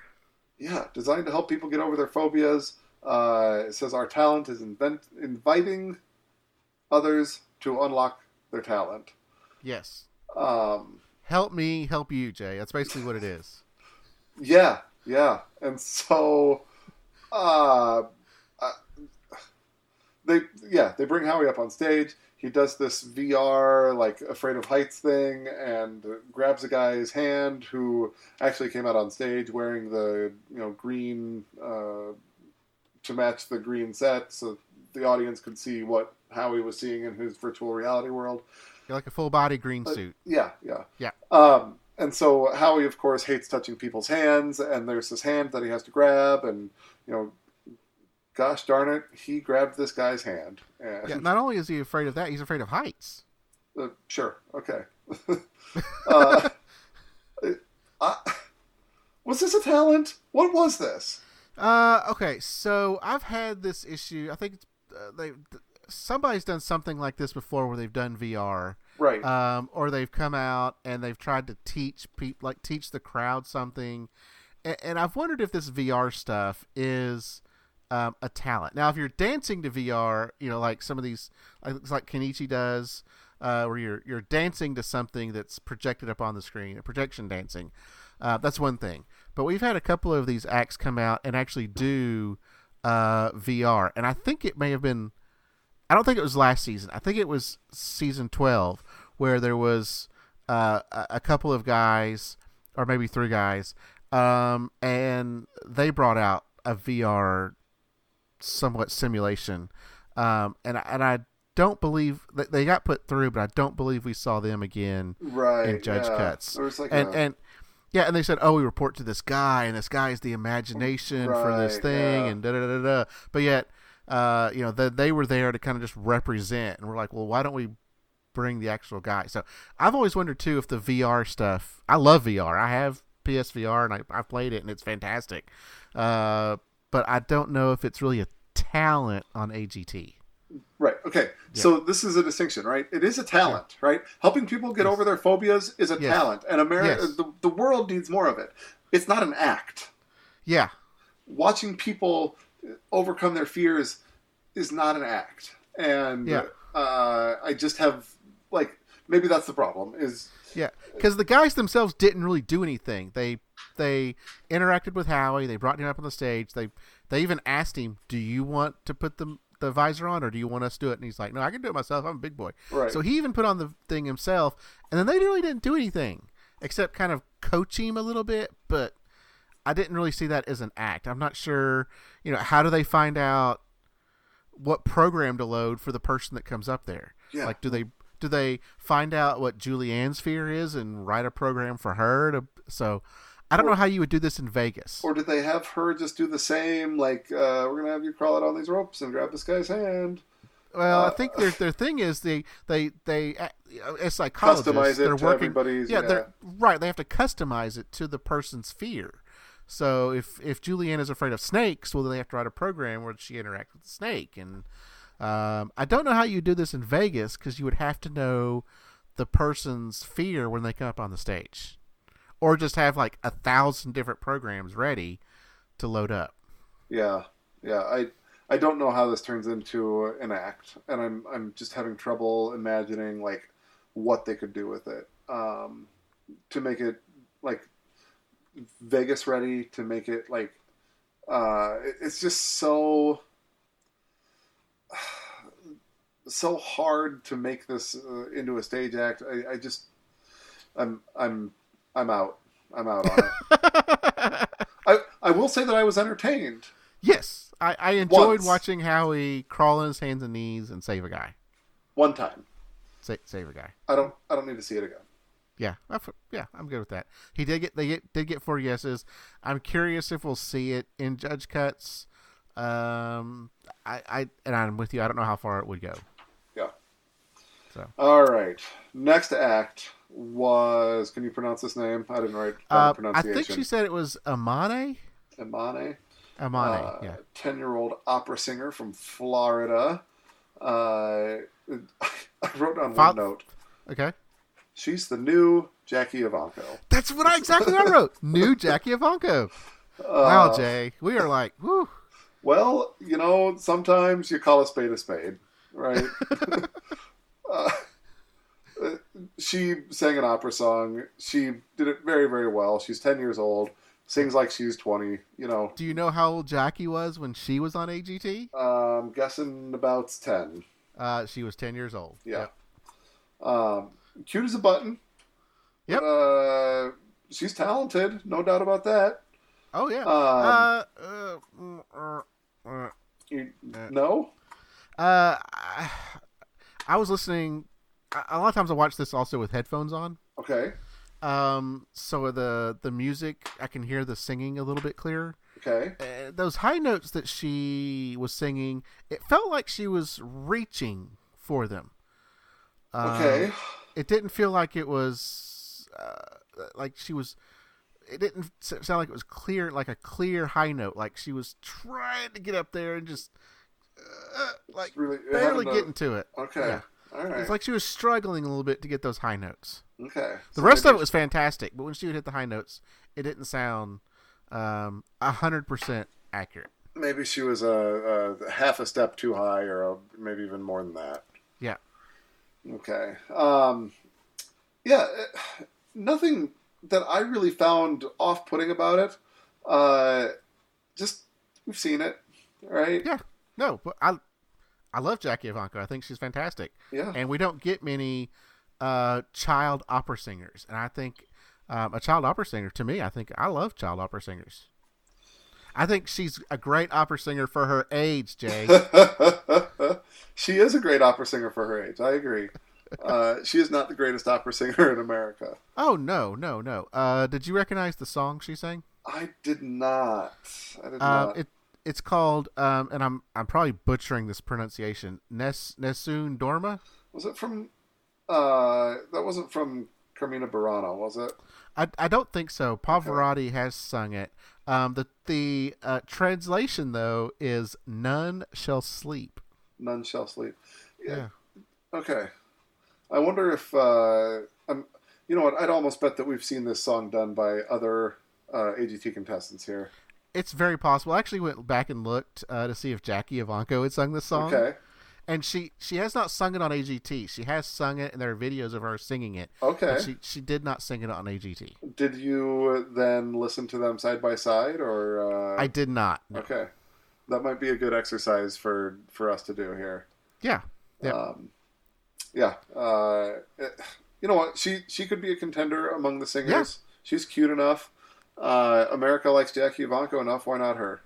Yeah, designed to help people get over their phobias. It says our talent is inviting others to unlock their talent. Yes. Um, Help me, help you, Jay. That's basically what it is. Yeah. And so, they bring Howie up on stage. He does this VR, like, Afraid of Heights thing, and grabs a guy's hand who actually came out on stage wearing the, green, to match the green set, so the audience could see what Howie was seeing in his virtual reality world. You're like a full body green suit. Yeah. And so Howie, of course, hates touching people's hands, and there's this hand that he has to grab, and, gosh darn it, he grabbed this guy's hand. And, Yeah, not only is he afraid of that, he's afraid of heights. Sure, okay. Was this a talent? What was this? Okay, so I've had this issue. I think somebody's done something like this before where they've done VR. Right. Or they've come out and they've tried to teach teach the crowd something. And I've wondered if this VR stuff is a talent. Now, if you're dancing to VR, like some of these, like Kenichi does, where you're dancing to something that's projected up on the screen, projection dancing, that's one thing. But we've had a couple of these acts come out and actually do VR. And I think it may have been, I don't think it was last season. I think it was season 12 where there was a couple of guys, or maybe 3 guys, and they brought out a VR somewhat simulation. And I don't believe that they got put through, but I don't believe we saw them again in Judge Cuts. There was like and they said, oh, we report to this guy, and this guy is the imagination for this thing, and da-da-da-da. But yet, they were there to kind of just represent, and we're like, well, why don't we bring the actual guy? So I've always wondered too if the VR stuff. I love VR. I have PSVR and I've played it and it's fantastic. But I don't know if it's really a talent on AGT. Right. Okay. Yeah. So this is a distinction, right? It is a talent, right? Helping people get over their phobias is a talent, and the world needs more of it. It's not an act. Yeah. Watching people overcome their fears is not an act, and I just have maybe that's the problem. Because the guys themselves didn't really do anything. They interacted with Howie. They brought him up on the stage. They even asked him, "Do you want to put the visor on, or do you want us to do it?" And he's like, "No, I can do it myself. I'm a big boy." Right. So he even put on the thing himself, and then they really didn't do anything except kind of coach him a little bit. But I didn't really see that as an act. I'm not sure. How do they find out what program to load for the person that comes up there? Yeah. Like, do they find out what Julianne's fear is and write a program for her to? So I don't know how you would do this in Vegas. Or did they have her just do the same? Like, we're gonna have you crawl out on these ropes and grab this guy's hand. Well, I think their thing is they as psychologists, customize it they're to working. Everybody's. They're right. They have to customize it to the person's fear. So if Julianne is afraid of snakes, well, then they have to write a program where she interacts with the snake. And I don't know how you do this in Vegas because you would have to know the person's fear when they come up on the stage, or just have like 1,000 different programs ready to load up. Yeah. I don't know how this turns into an act, and I'm just having trouble imagining like what they could do with it to make it like Vegas ready, to make it like it's just so hard to make this into a stage act. I'm out on it. I will say that I was entertained. Yes. I enjoyed watching Howie crawl on his hands and knees and save a guy. One time. Save a guy. I don't need to see it again. Yeah, I'm good with that. They did get 4 yeses. I'm curious if we'll see it in judge cuts. And I'm with you. I don't know how far it would go. Yeah. So. All right. Next act was. Can you pronounce this name? I didn't write down the pronunciation. I think she said it was Amane. Amane, yeah. 10-year-old opera singer from Florida. I wrote down one note. Okay. She's the new Jackie Ivanko. That's what I wrote. New Jackie Ivanko. Wow, Jay. We are like, whoo. Well, sometimes you call a spade, right? She sang an opera song. She did it very, very well. She's 10 years old. Sings like she's 20, Do you know how old Jackie was when she was on AGT? I'm guessing about 10. She was 10 years old. Yeah. Yep. Cute as a button. Yep. She's talented, no doubt about that. Oh, yeah. No? I was listening. A lot of times I watch this also with headphones on. Okay. So the music, I can hear the singing a little bit clearer. Okay. Those high notes that she was singing, it felt like she was reaching for them. Okay. It didn't feel like it was like she was. It didn't sound like it was clear, like a clear high note. Like she was trying to get up there and just really, barely getting to it. Okay. Yeah. All right. It's like she was struggling a little bit to get those high notes. Okay. The rest of it was fantastic, but when she would hit the high notes, it didn't sound 100% accurate. Maybe she was a half a step too high, or maybe even more than that. Yeah. Okay. Nothing that I really found off-putting about it. Just we've seen it, right? Yeah. No, but I love Jackie Ivanko. I think she's fantastic. Yeah. And we don't get many child opera singers. And I think a child opera singer, to me, I love child opera singers. I think she's a great opera singer for her age, Jay. She is a great opera singer for her age. I agree. She is not the greatest opera singer in America. Oh, no. Did you recognize the song she sang? I did not. It's called, and I'm probably butchering this pronunciation. Nessun Dorma. Was it from? That wasn't from Carmina Burana, was it? I don't think so. Okay. Pavarotti has sung it. The translation though is "None shall sleep." None shall sleep. Yeah. Okay. I wonder if you know what? I'd almost bet that we've seen this song done by other AGT contestants here. It's very possible. I actually went back and looked to see if Jackie Ivanko had sung this song. Okay. And she has not sung it on AGT. She has sung it, and there are videos of her singing it. Okay. But she did not sing it on AGT. Did you then listen to them side by side, or? I did not. No. Okay. That might be a good exercise for us to do here. Yeah. Yeah. You know what? She could be a contender among the singers. Yeah. She's cute enough. America likes Jackie Ivanko enough. Why not her?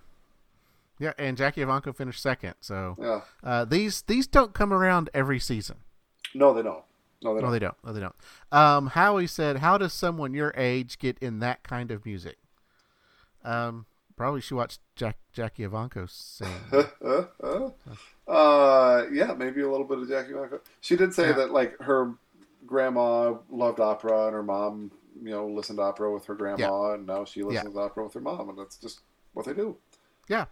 Yeah, and Jackie Ivanko finished second. So yeah. These don't come around every season. No, they don't. No, they don't. Howie said, "How does someone your age get in that kind of music?" Probably she watched Jackie Ivanko sing. Yeah, maybe a little bit of Jackie Ivanko. She did say that like her grandma loved opera and her mom, listened to opera with her grandma, and now she listens to opera with her mom, and that's just what they do. Yeah.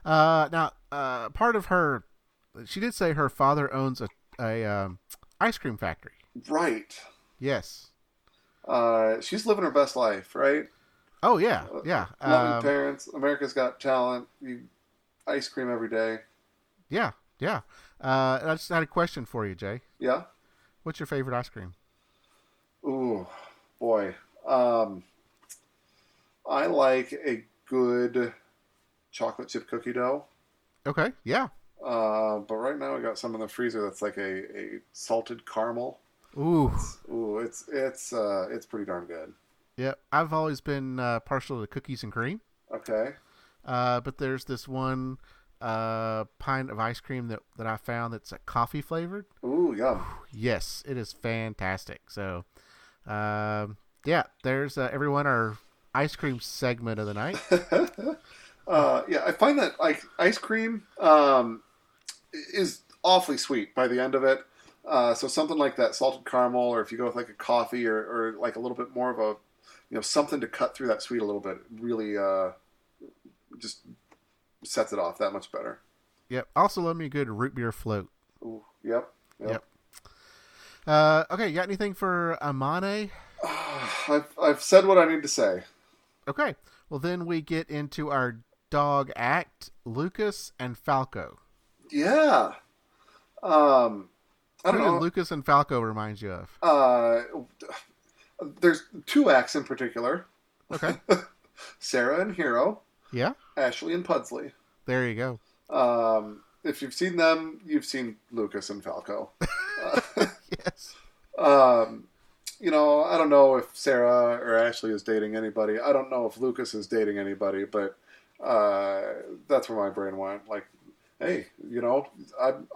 Now, part of her, she did say her father owns a ice cream factory. Right. Yes. She's living her best life, right? Oh yeah. Loving parents. America's Got Talent. You ice cream every day. Yeah. I just had a question for you, Jay. Yeah. What's your favorite ice cream? Ooh, boy. I like a good chocolate chip cookie dough. Okay. Yeah. But right now I got some in the freezer that's like a salted caramel. Ooh. It's pretty darn good. Yeah, I've always been partial to cookies and cream. Okay. But there's this one pint of ice cream that I found that's coffee flavored. Ooh, yum. Yes, it is fantastic. So, there's everyone our ice cream segment of the night. I find that like ice cream is awfully sweet by the end of it. So something like that salted caramel, or if you go with like a coffee or like a little bit more of a, something to cut through that sweet a little bit, really just sets it off that much better. Yep. Also love me a good root beer float. Ooh, yep. Okay, you got anything for Amane? I've said what I need to say. Okay. Well, then we get into our dog act, Lucas and Falco. Yeah. I don't know. Lucas and Falco reminds you of? There's two acts in particular. Okay. Sarah and Hero. Yeah. Ashley and Pudsley. There you go. If you've seen them, you've seen Lucas and Falco. Yes. I don't know if Sarah or Ashley is dating anybody. I don't know if Lucas is dating anybody, but that's where my brain went. Like, hey,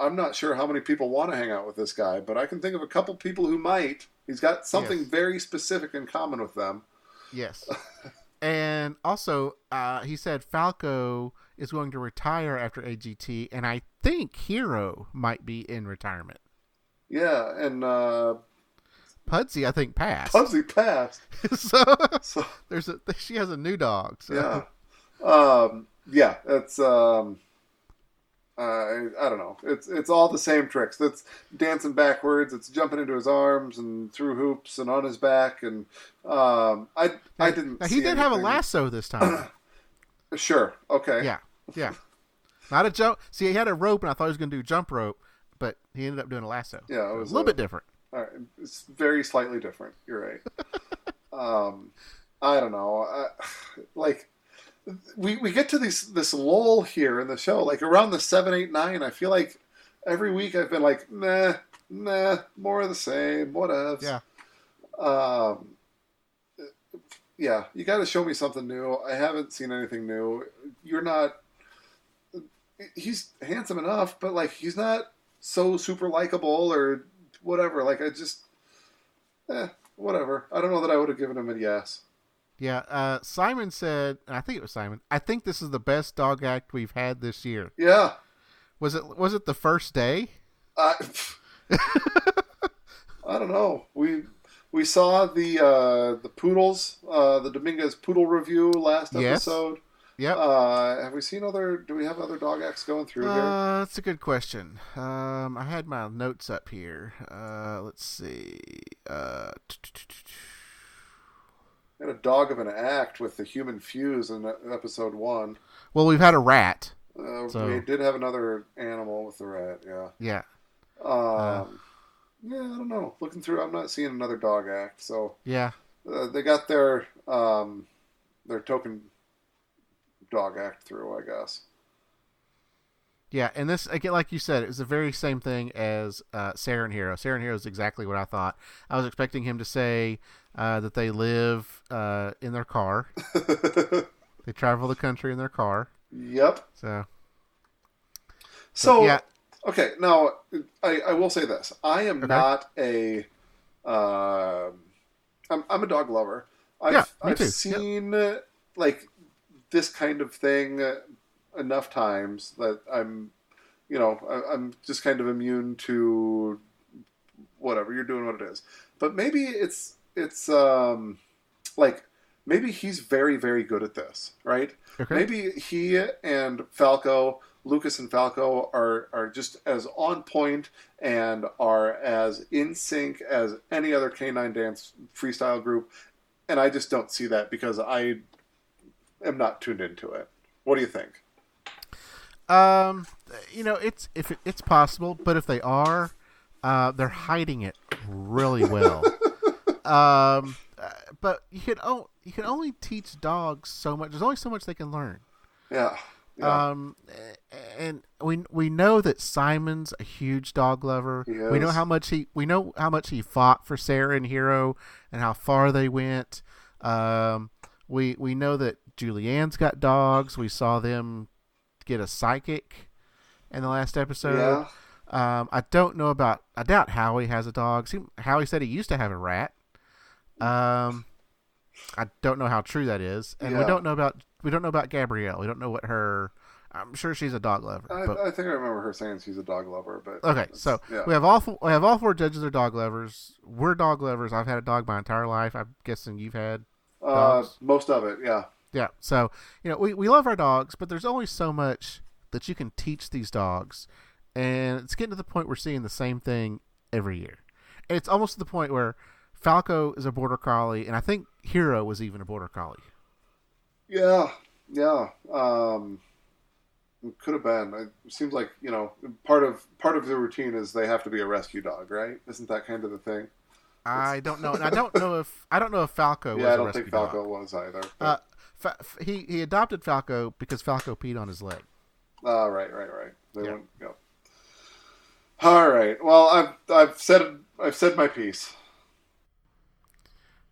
I'm not sure how many people want to hang out with this guy, but I can think of a couple people who might. He's got something very specific in common with them. Yes. And also, he said Falco is going to retire after AGT, and I think Hero might be in retirement. Yeah, and Pudsey, I think, passed. Pudsey passed. so she has a new dog. So. Yeah. It's I don't know. It's all the same tricks. That's dancing backwards. It's jumping into his arms and through hoops and on his back. And I didn't. Now, he did have a lasso this time. Sure. Okay. Yeah. Not a jump. See, he had a rope, and I thought he was going to do jump rope, but he ended up doing a lasso. Yeah, it was a little bit different. All right. It's very slightly different. You're right. I don't know. We get to this lull here in the show, like around the 7, 8, 9. I feel like every week I've been like, nah, more of the same, whatever. Yeah, you got to show me something new. I haven't seen anything new. He's handsome enough, but like he's not so super likable or whatever. Like I just, whatever. I don't know that I would have given him a yes. Yeah. Simon said, I think it was Simon, I think this is the best dog act we've had this year. Yeah. Was it the first day? I I don't know. We saw the poodles, the Dominguez poodle review last Yes. episode. Yep. Have we seen other? Do we have other dog acts going through here? That's a good question. I had my notes up here. Let's see. Had a dog of an act with the human fuse in episode 1. Well, we've had a rat. So. We did have another animal with the rat. Yeah. Yeah. Yeah, I don't know. Looking through, I'm not seeing another dog act. So yeah, they got their token dog act through, I guess. Yeah, and this, again, like you said, it was the very same thing as Sarah and Hero. Sarah and Hero is exactly what I thought. I was expecting him to say that they live in their car. They travel the country in their car. Yep. So yeah. Okay, now, I will say this. I am not a... I'm a dog lover. I've seen, like, this kind of thing enough times that I'm just kind of immune to whatever. You're doing what it is. But maybe it's like, maybe he's very, very good at this, right? Okay. Maybe he and Falco... Lucas and Falco are just as on point and are as in sync as any other Canine Dance freestyle group, and I just don't see that because I am not tuned into it. What do you think? It's possible, but if they are, they're hiding it really well. But you can only teach dogs so much. There's only so much they can learn. Yeah. Yeah. And we know that Simon's a huge dog lover. We know how much he fought for Sarah and Hero and how far they went. We know that Julianne's got dogs. We saw them get a psychic in the last episode. Yeah. I doubt Howie has a dog. Howie said he used to have a rat. I don't know how true that is, and we don't know about Gabrielle. We don't know what her. I'm sure she's a dog lover. I think I remember her saying she's a dog lover. But okay, so we have all four judges are dog lovers. We're dog lovers. I've had a dog my entire life. I'm guessing you've had dogs. Most of it, yeah. Yeah. So we love our dogs, but there's only so much that you can teach these dogs, and it's getting to the point we're seeing the same thing every year. And it's almost to the point where Falco is a border collie, and I think Hero was even a border collie. Yeah. It could have been. It seems like part of the routine is they have to be a rescue dog, right? Isn't that kind of the thing? I don't know, and I don't know if Falco. Yeah, was I don't a rescue think Falco dog. was either. He adopted Falco because Falco peed on his leg. Right. They wouldn't go. All right. Well, I've said my piece.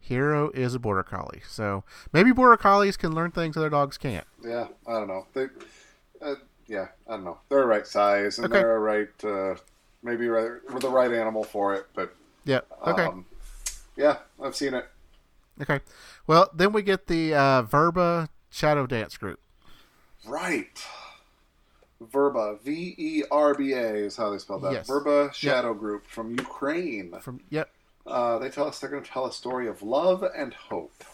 Hero is a border collie, so maybe border collies can learn things other dogs can't. Yeah, I don't know. I don't know. They're a right size, and they're a right, maybe we're the right animal for it. But yeah, okay, yeah, I've seen it. Okay, well then we get the Verba Shadow Dance Group. Right, Verba, Verba is how they spell that. Yes. Verba Shadow Group from Ukraine. They tell us they're going to tell a story of love and hope.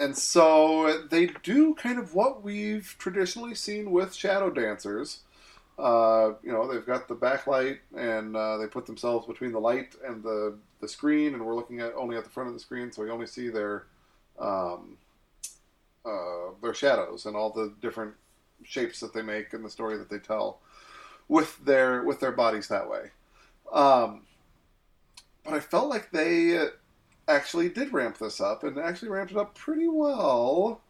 And so they do kind of what we've traditionally seen with shadow dancers. They've got the backlight, and they put themselves between the light and the screen, and we're looking only at the front of the screen, so we only see their shadows and all the different shapes that they make and the story that they tell with their bodies that way. But I felt like they actually did ramp this up, and actually ramped it up pretty well,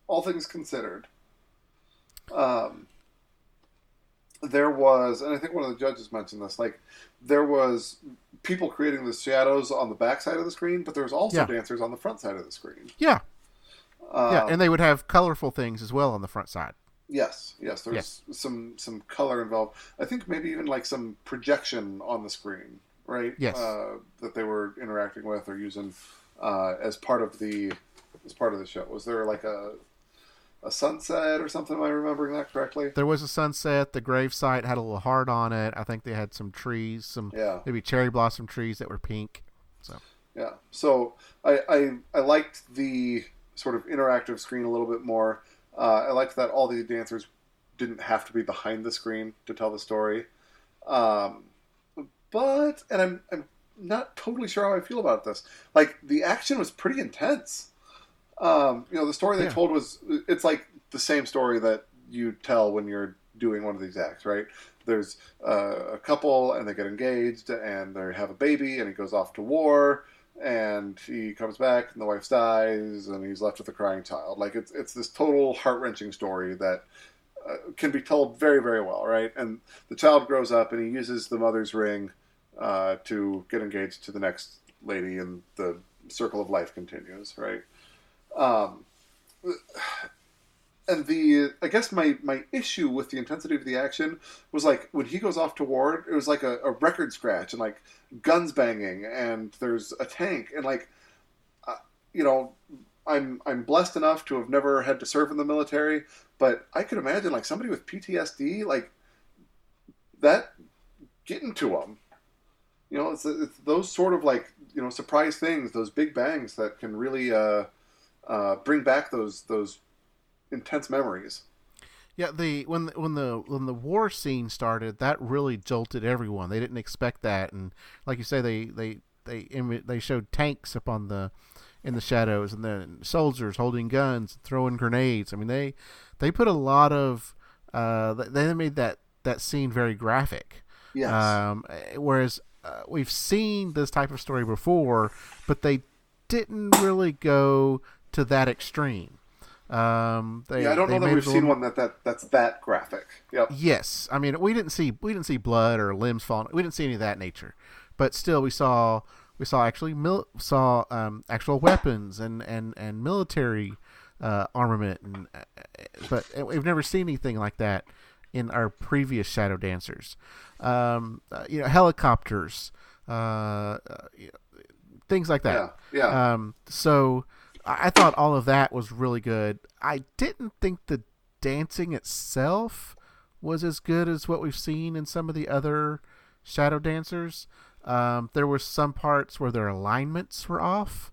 all things considered. There was, and I think one of the judges mentioned this, like, there was people creating the shadows on the back side of the screen, but there was also dancers on the front side of the screen. Yeah. And they would have colorful things as well on the front side. Yes, there's some color involved. I think maybe even like some projection on the screen, right? Yes. That they were interacting with or using as part of the show? Was there like a sunset or something? Am I remembering that correctly? There was a sunset. The gravesite had a little heart on it. I think they had some trees, some Yeah. maybe cherry blossom trees that were pink. So Yeah. So I liked the sort of interactive screen a little bit more. I liked that all the dancers didn't have to be behind the screen to tell the story. Um, but I'm not totally sure how I feel about this. Like the action was pretty intense. The story they yeah, told it's like the same story that you tell when you're doing one of these acts, right? There's a couple and they get engaged and they have a baby and he goes off to war and he comes back and the wife dies and he's left with a crying child. Like it's this total heart-wrenching story that can be told very, very well, right? And the child grows up and he uses the mother's ring to get engaged to the next lady and the circle of life continues, right? Um, and I guess my issue with the intensity of the action was like when he goes off to war, it was like a record scratch and like guns banging and there's a tank and like, uh, you know, I'm blessed enough to have never had to serve in the military, but I could imagine like somebody with PTSD, like that getting to them. It's those sort of like surprise things, those big bangs that can really bring back those intense memories. yeah. When the war scene started, that really jolted everyone. They didn't expect that, and like you say, they showed tanks up in the shadows, and then soldiers holding guns, throwing grenades. I mean, they put a lot of they made that scene very graphic. Yes. Whereas we've seen this type of story before, but they didn't really go to that extreme. I don't know that we've seen one that's that graphic. Yep. Yes, I mean we didn't see blood or limbs falling. We didn't see any of that nature, but still we saw actually actual weapons and military armament, but we've never seen anything like that in our previous Shadow Dancers. Helicopters, things like that. Yeah. Yeah. So I thought all of that was really good. I didn't think the dancing itself was as good as what we've seen in some of the other Shadow Dancers. There were some parts where their alignments were off.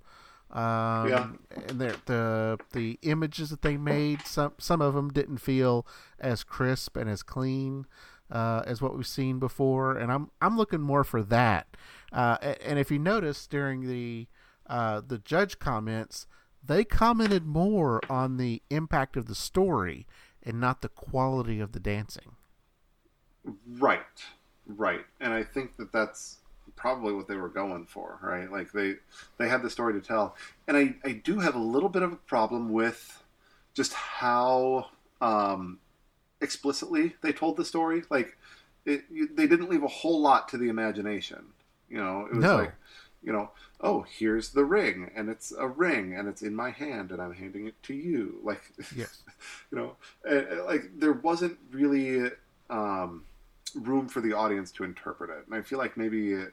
And the images that they made, some of them didn't feel as crisp and as clean as what we've seen before. And I'm looking more for that. And if you notice during the judge comments, they commented more on the impact of the story and not the quality of the dancing. Right. And I think that's probably what they were going for, right? Like they had the story to tell. And I do have a little bit of a problem with just how explicitly they told the story. Like they didn't leave a whole lot to the imagination. It was like, oh, here's the ring, and it's a ring, and it's in my hand, and I'm handing it to you. Like, yes, like there wasn't really room for the audience to interpret it, and I feel like maybe a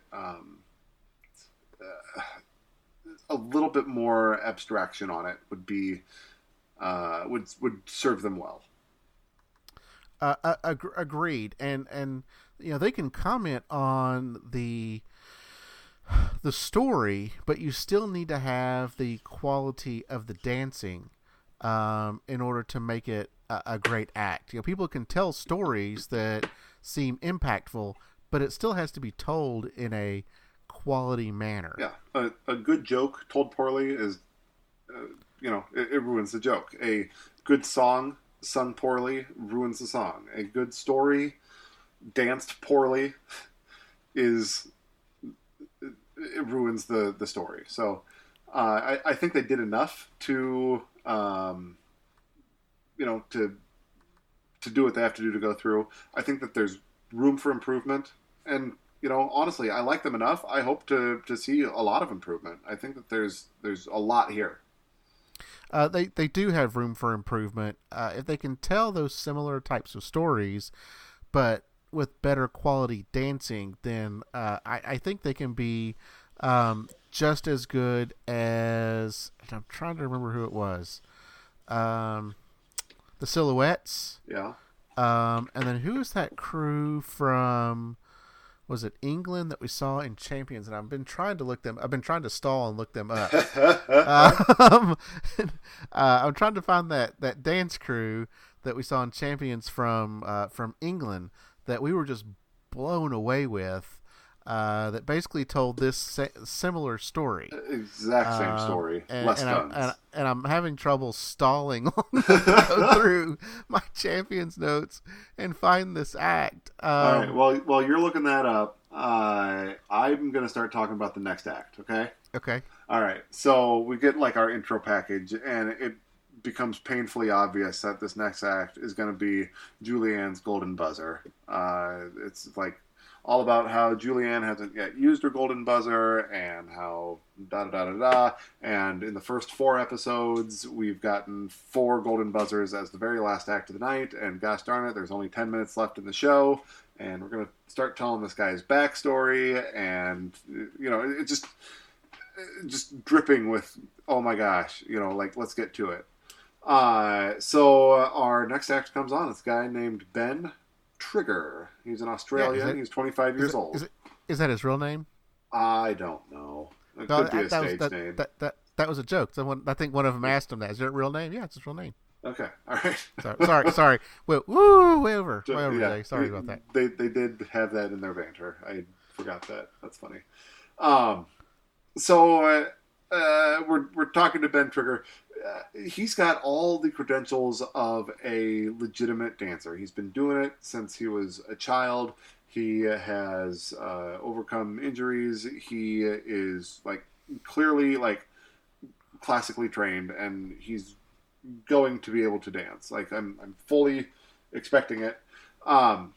little bit more abstraction on it would be would serve them well. Agreed, and they can comment on the story, but you still need to have the quality of the dancing in order to make it a great act. People can tell stories that seem impactful, but it still has to be told in a quality manner. Yeah, a good joke told poorly is, it ruins the joke. A good song sung poorly ruins the song. A good story danced poorly it ruins the story. So I think they did enough to to do what they have to do to go through. I think that there's room for improvement, and honestly, I like them enough. I hope to see a lot of improvement. I think that there's a lot here. They do have room for improvement if they can tell those similar types of stories, but with better quality dancing. Then I think they can be just as good as, and I'm trying to remember who it was. The Silhouettes. Yeah. And then who is that crew from? Was it England that we saw in Champions? And I've been trying to stall and look them up. I'm trying to find that dance crew that we saw in Champions from England that we were just blown away with. That basically told this similar story. Exact same story. Less guns. And I'm having trouble stalling to go through my Champions notes and find this act. All right. Well, while you're looking that up, I'm going to start talking about the next act, okay? Okay. All right. So we get like our intro package, and it becomes painfully obvious that this next act is going to be Julianne's golden buzzer. It's like all about how Julianne hasn't yet used her golden buzzer and how da-da-da-da-da. And in the first 4 episodes, we've gotten 4 golden buzzers as the very last act of the night. And gosh darn it, there's only 10 minutes left in the show. And we're going to start telling this guy's backstory. And, you know, it's just dripping with, oh my gosh, you know, like, let's get to it. So our next act comes on. It's a guy named Ben Trigger. He's an Australian. He's 25 years old. Is that his real name? I don't know. It could be a stage name. That was a joke. I think one of them asked him that. Is it a real name? Yeah, it's his real name. Okay. All right. Sorry. Way over, Jay. Sorry about that. They did have that in their banter. I forgot that. That's funny. So we're talking to Ben Trigger. He's got all the credentials of a legitimate dancer. He's been doing it since he was a child. He has overcome injuries. He is like clearly like classically trained, and he's going to be able to dance. Like I'm fully expecting it. And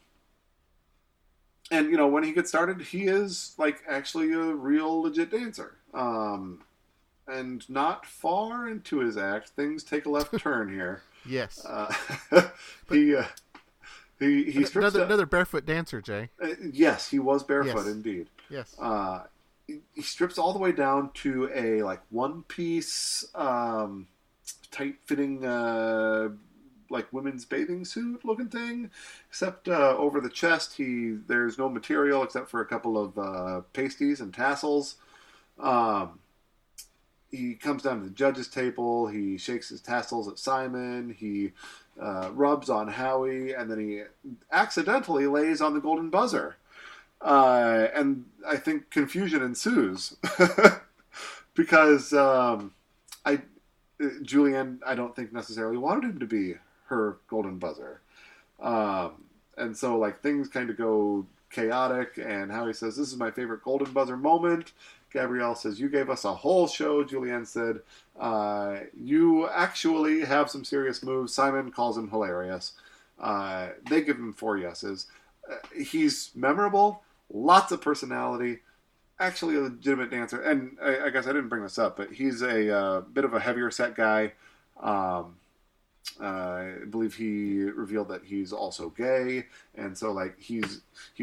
you know, when he gets started, he is like actually a real legit dancer. And not far into his act, things take a left turn here. Yes. He strips another barefoot dancer, Jay. Yes, he was barefoot indeed. Yes. He strips all the way down to a like one piece, tight fitting, like women's bathing suit looking thing, except over the chest there's no material except for a couple of pasties and tassels. He comes down to the judge's table. He shakes his tassels at Simon. He rubs on Howie, and then he accidentally lays on the golden buzzer. And I think confusion ensues because Julianne, I don't think necessarily wanted him to be her golden buzzer. And so like things kind of go chaotic, and Howie says, "This is my favorite golden buzzer moment." Gabrielle says, "You gave us a whole show." Julianne said, "You actually have some serious moves." Simon calls him hilarious. They give him 4 yeses. He's memorable, lots of personality, actually a legitimate dancer. And I guess I didn't bring this up, but he's a bit of a heavier set guy. I believe he revealed that he's also gay, and so like he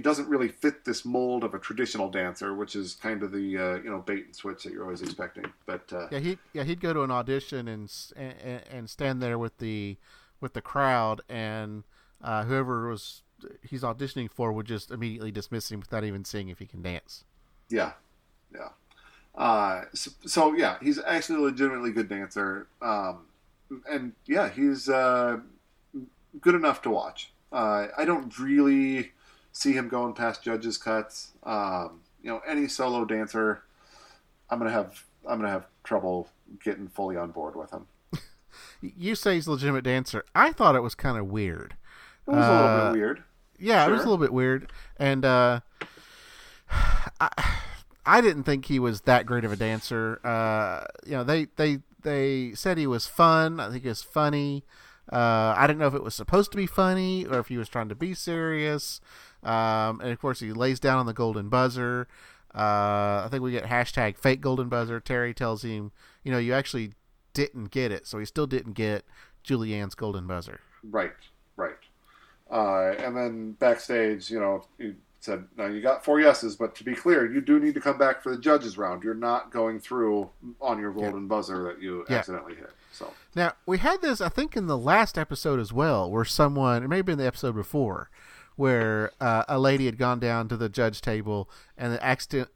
doesn't really fit this mold of a traditional dancer, which is kind of the bait and switch that you're always expecting. But he'd go to an audition and stand there with the crowd, and whoever he's auditioning for would just immediately dismiss him without even seeing if he can dance. Yeah. So he's actually a legitimately good dancer. And yeah, he's good enough to watch. I don't really see him going past judges' cuts. Any solo dancer, I'm gonna have trouble getting fully on board with him. You say he's a legitimate dancer. I thought it was kind of weird. It was a little bit weird. Yeah, sure. It was a little bit weird, and I didn't think he was that great of a dancer. They said he was fun. I think he was funny. I didn't know if it was supposed to be funny or if he was trying to be serious. And of course, he lays down on the golden buzzer. I think we get hashtag fake golden buzzer. Terry tells him, you actually didn't get it. So he still didn't get Julianne's golden buzzer. Right. And then backstage, said, "Now you got 4 yeses, but to be clear, you do need to come back for the judges round. You're not going through on your golden buzzer that you accidentally hit." So now we had this, I think, in the last episode as well, where someone, it may have been the episode before, where a lady had gone down to the judge table and then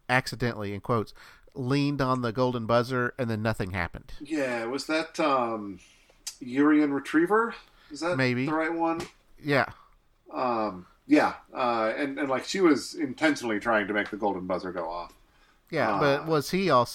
accidentally, in quotes, leaned on the golden buzzer, and then nothing happened. yeah, was that Urian Retriever? Is that maybe the right one? Yeah. Yeah, and like she was intentionally trying to make the golden buzzer go off. Yeah, but was he? I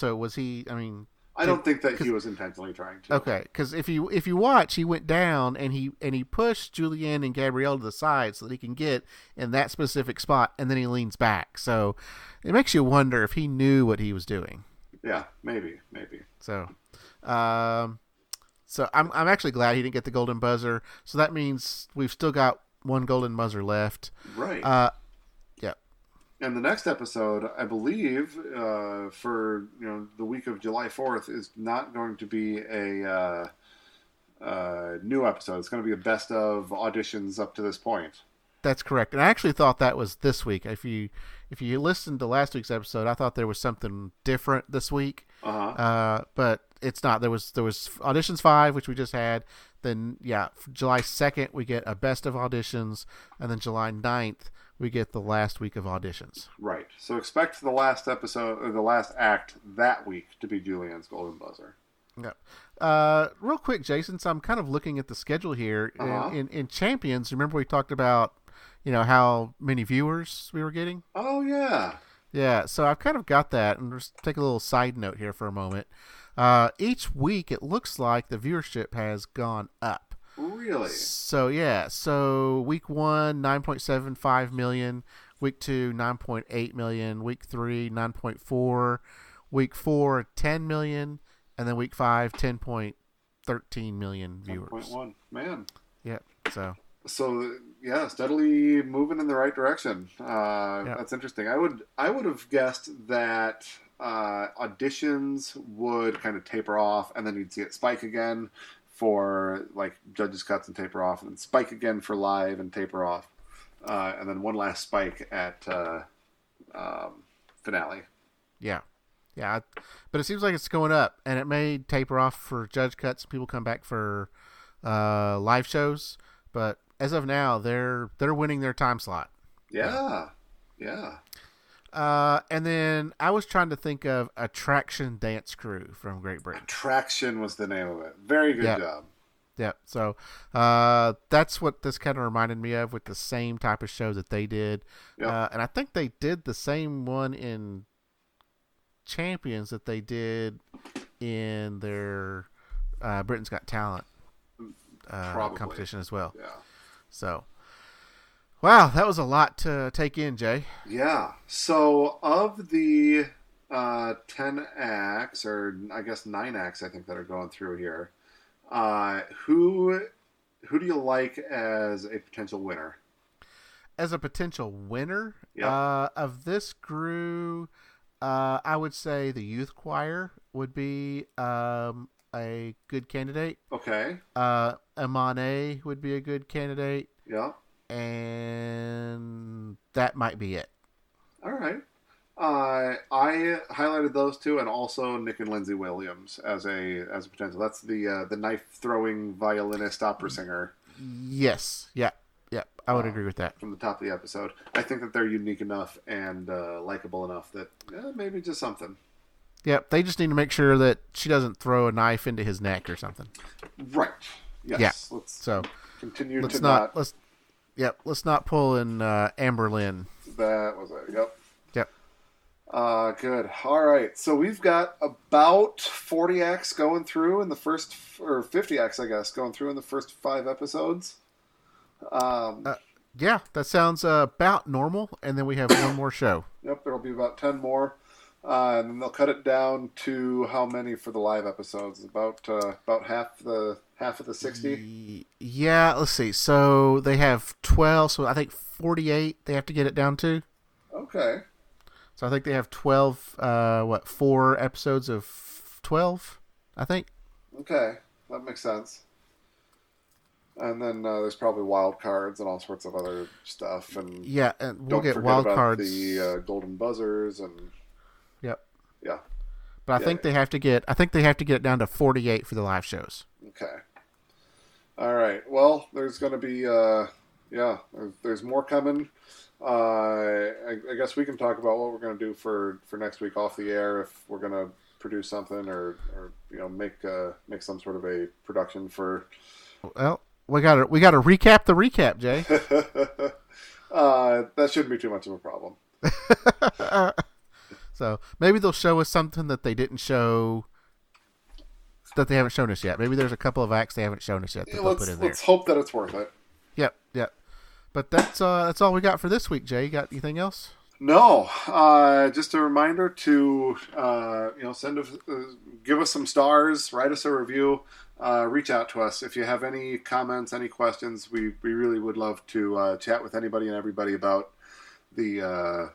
mean, I don't think that he was intentionally trying to. Okay, because if you watch, he went down and he pushed Julianne and Gabrielle to the side so that he can get in that specific spot, and then he leans back. So it makes you wonder if he knew what he was doing. Yeah, maybe. So, so I'm actually glad he didn't get the golden buzzer. So that means we've still got one golden buzzer left. Right. Yeah. And the next episode, I believe, for the week of July 4th, is not going to be a new episode. It's going to be a best of auditions up to this point. That's correct. And I actually thought that was this week. If you listened to last week's episode, I thought there was something different this week. But it's not. There was Auditions 5, which we just had. Then, July 2nd, we get a best of auditions. And then July 9th, we get the last week of auditions. Right. So expect the last episode, or the last act that week to be Julianne's golden buzzer. Yeah. Real quick, Jason, so I'm kind of looking at the schedule here. In Champions, remember we talked about, how many viewers we were getting? Oh, yeah. Yeah, so I've kind of got that, and just take a little side note here for a moment. Each week, it looks like the viewership has gone up. Really? So week 1, 9.75 million. Week 2, 9.8 million. Week 3, 9.4. Week 4, 10 million. And then week 5, 10.13 million viewers. 1.1. Man. Yeah, so yeah, steadily moving in the right direction. That's interesting. I would have guessed that auditions would kind of taper off, and then you'd see it spike again for like judges cuts and taper off, and then spike again for live and taper off, and then one last spike at finale. Yeah, but it seems like it's going up, and it may taper off for judge cuts. People come back for live shows, but as of now, they're winning their time slot. Yeah. And then I was trying to think of Attraction Dance Crew from Great Britain. Attraction was the name of it. Very good job. Yeah. So that's what this kind of reminded me of, with the same type of show that they did. Yep. And I think they did the same one in Champions that they did in their Britain's Got Talent competition as well. Yeah. So, wow, that was a lot to take in, Jay. Yeah. So, of the 10 acts, or I guess 9 acts, I think, that are going through here, who do you like as a potential winner? As a potential winner? Yeah. Of this crew, I would say the youth choir would be a good candidate. Okay. Amane would be a good candidate. Yeah. And that might be it. All right. I highlighted those two, and also Nick and Lindsay Williams as a potential. That's the knife throwing violinist opera singer. Yes. Yeah. I would agree with that. From the top of the episode, I think that they're unique enough and likable enough that maybe just something. Yep, they just need to make sure that she doesn't throw a knife into his neck or something. Right. Yes. Yeah. Let's continue let's to not. Let's not pull in Amber Lynn. That was it. Yep. Good. All right. So we've got about 40 acts going through in the first, or 50 acts, I guess, going through in the first 5 episodes. Yeah, that sounds about normal. And then we have one more show. Yep, there'll be about 10 more. And then they'll cut it down to how many for the live episodes? About half of the 60. Yeah, let's see. So they have 12. So I think 48. They have to get it down to. Okay. So I think they have 12. 4 episodes of 12? I think. Okay, that makes sense. And then there's probably wild cards and all sorts of other stuff. And yeah, and we'll don't get forget wild about cards. the golden buzzers and Yep. yeah. But I think they have to get it down to 48 for the live shows. Okay. All right. Well, there's going to be there's more coming. I guess we can talk about what we're going to do for next week off the air, if we're going to produce something or make some sort of a production for. Well, we got to recap the recap, Jay. That shouldn't be too much of a problem. So maybe they'll show us something that they didn't show, that they haven't shown us yet. Maybe there's a couple of acts they haven't shown us yet that they'll put in there. Let's hope that it's worth it. Yep. But that's all we got for this week, Jay. You got anything else? No, just a reminder to give us some stars, write us a review, reach out to us if you have any comments, any questions. We really would love to chat with anybody and everybody about the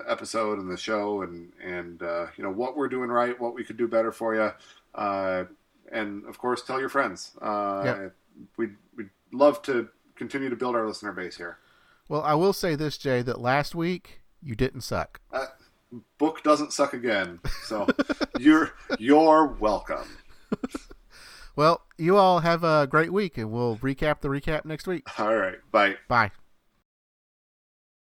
episode and the show and what we're doing right, what we could do better for you, and of course tell your friends. We'd love to continue to build our listener base here. Well, I will say this, Jay, that last week you didn't suck. Book doesn't suck again, so you're welcome. Well, you all have a great week, and we'll recap the recap next week. All right, bye. Bye.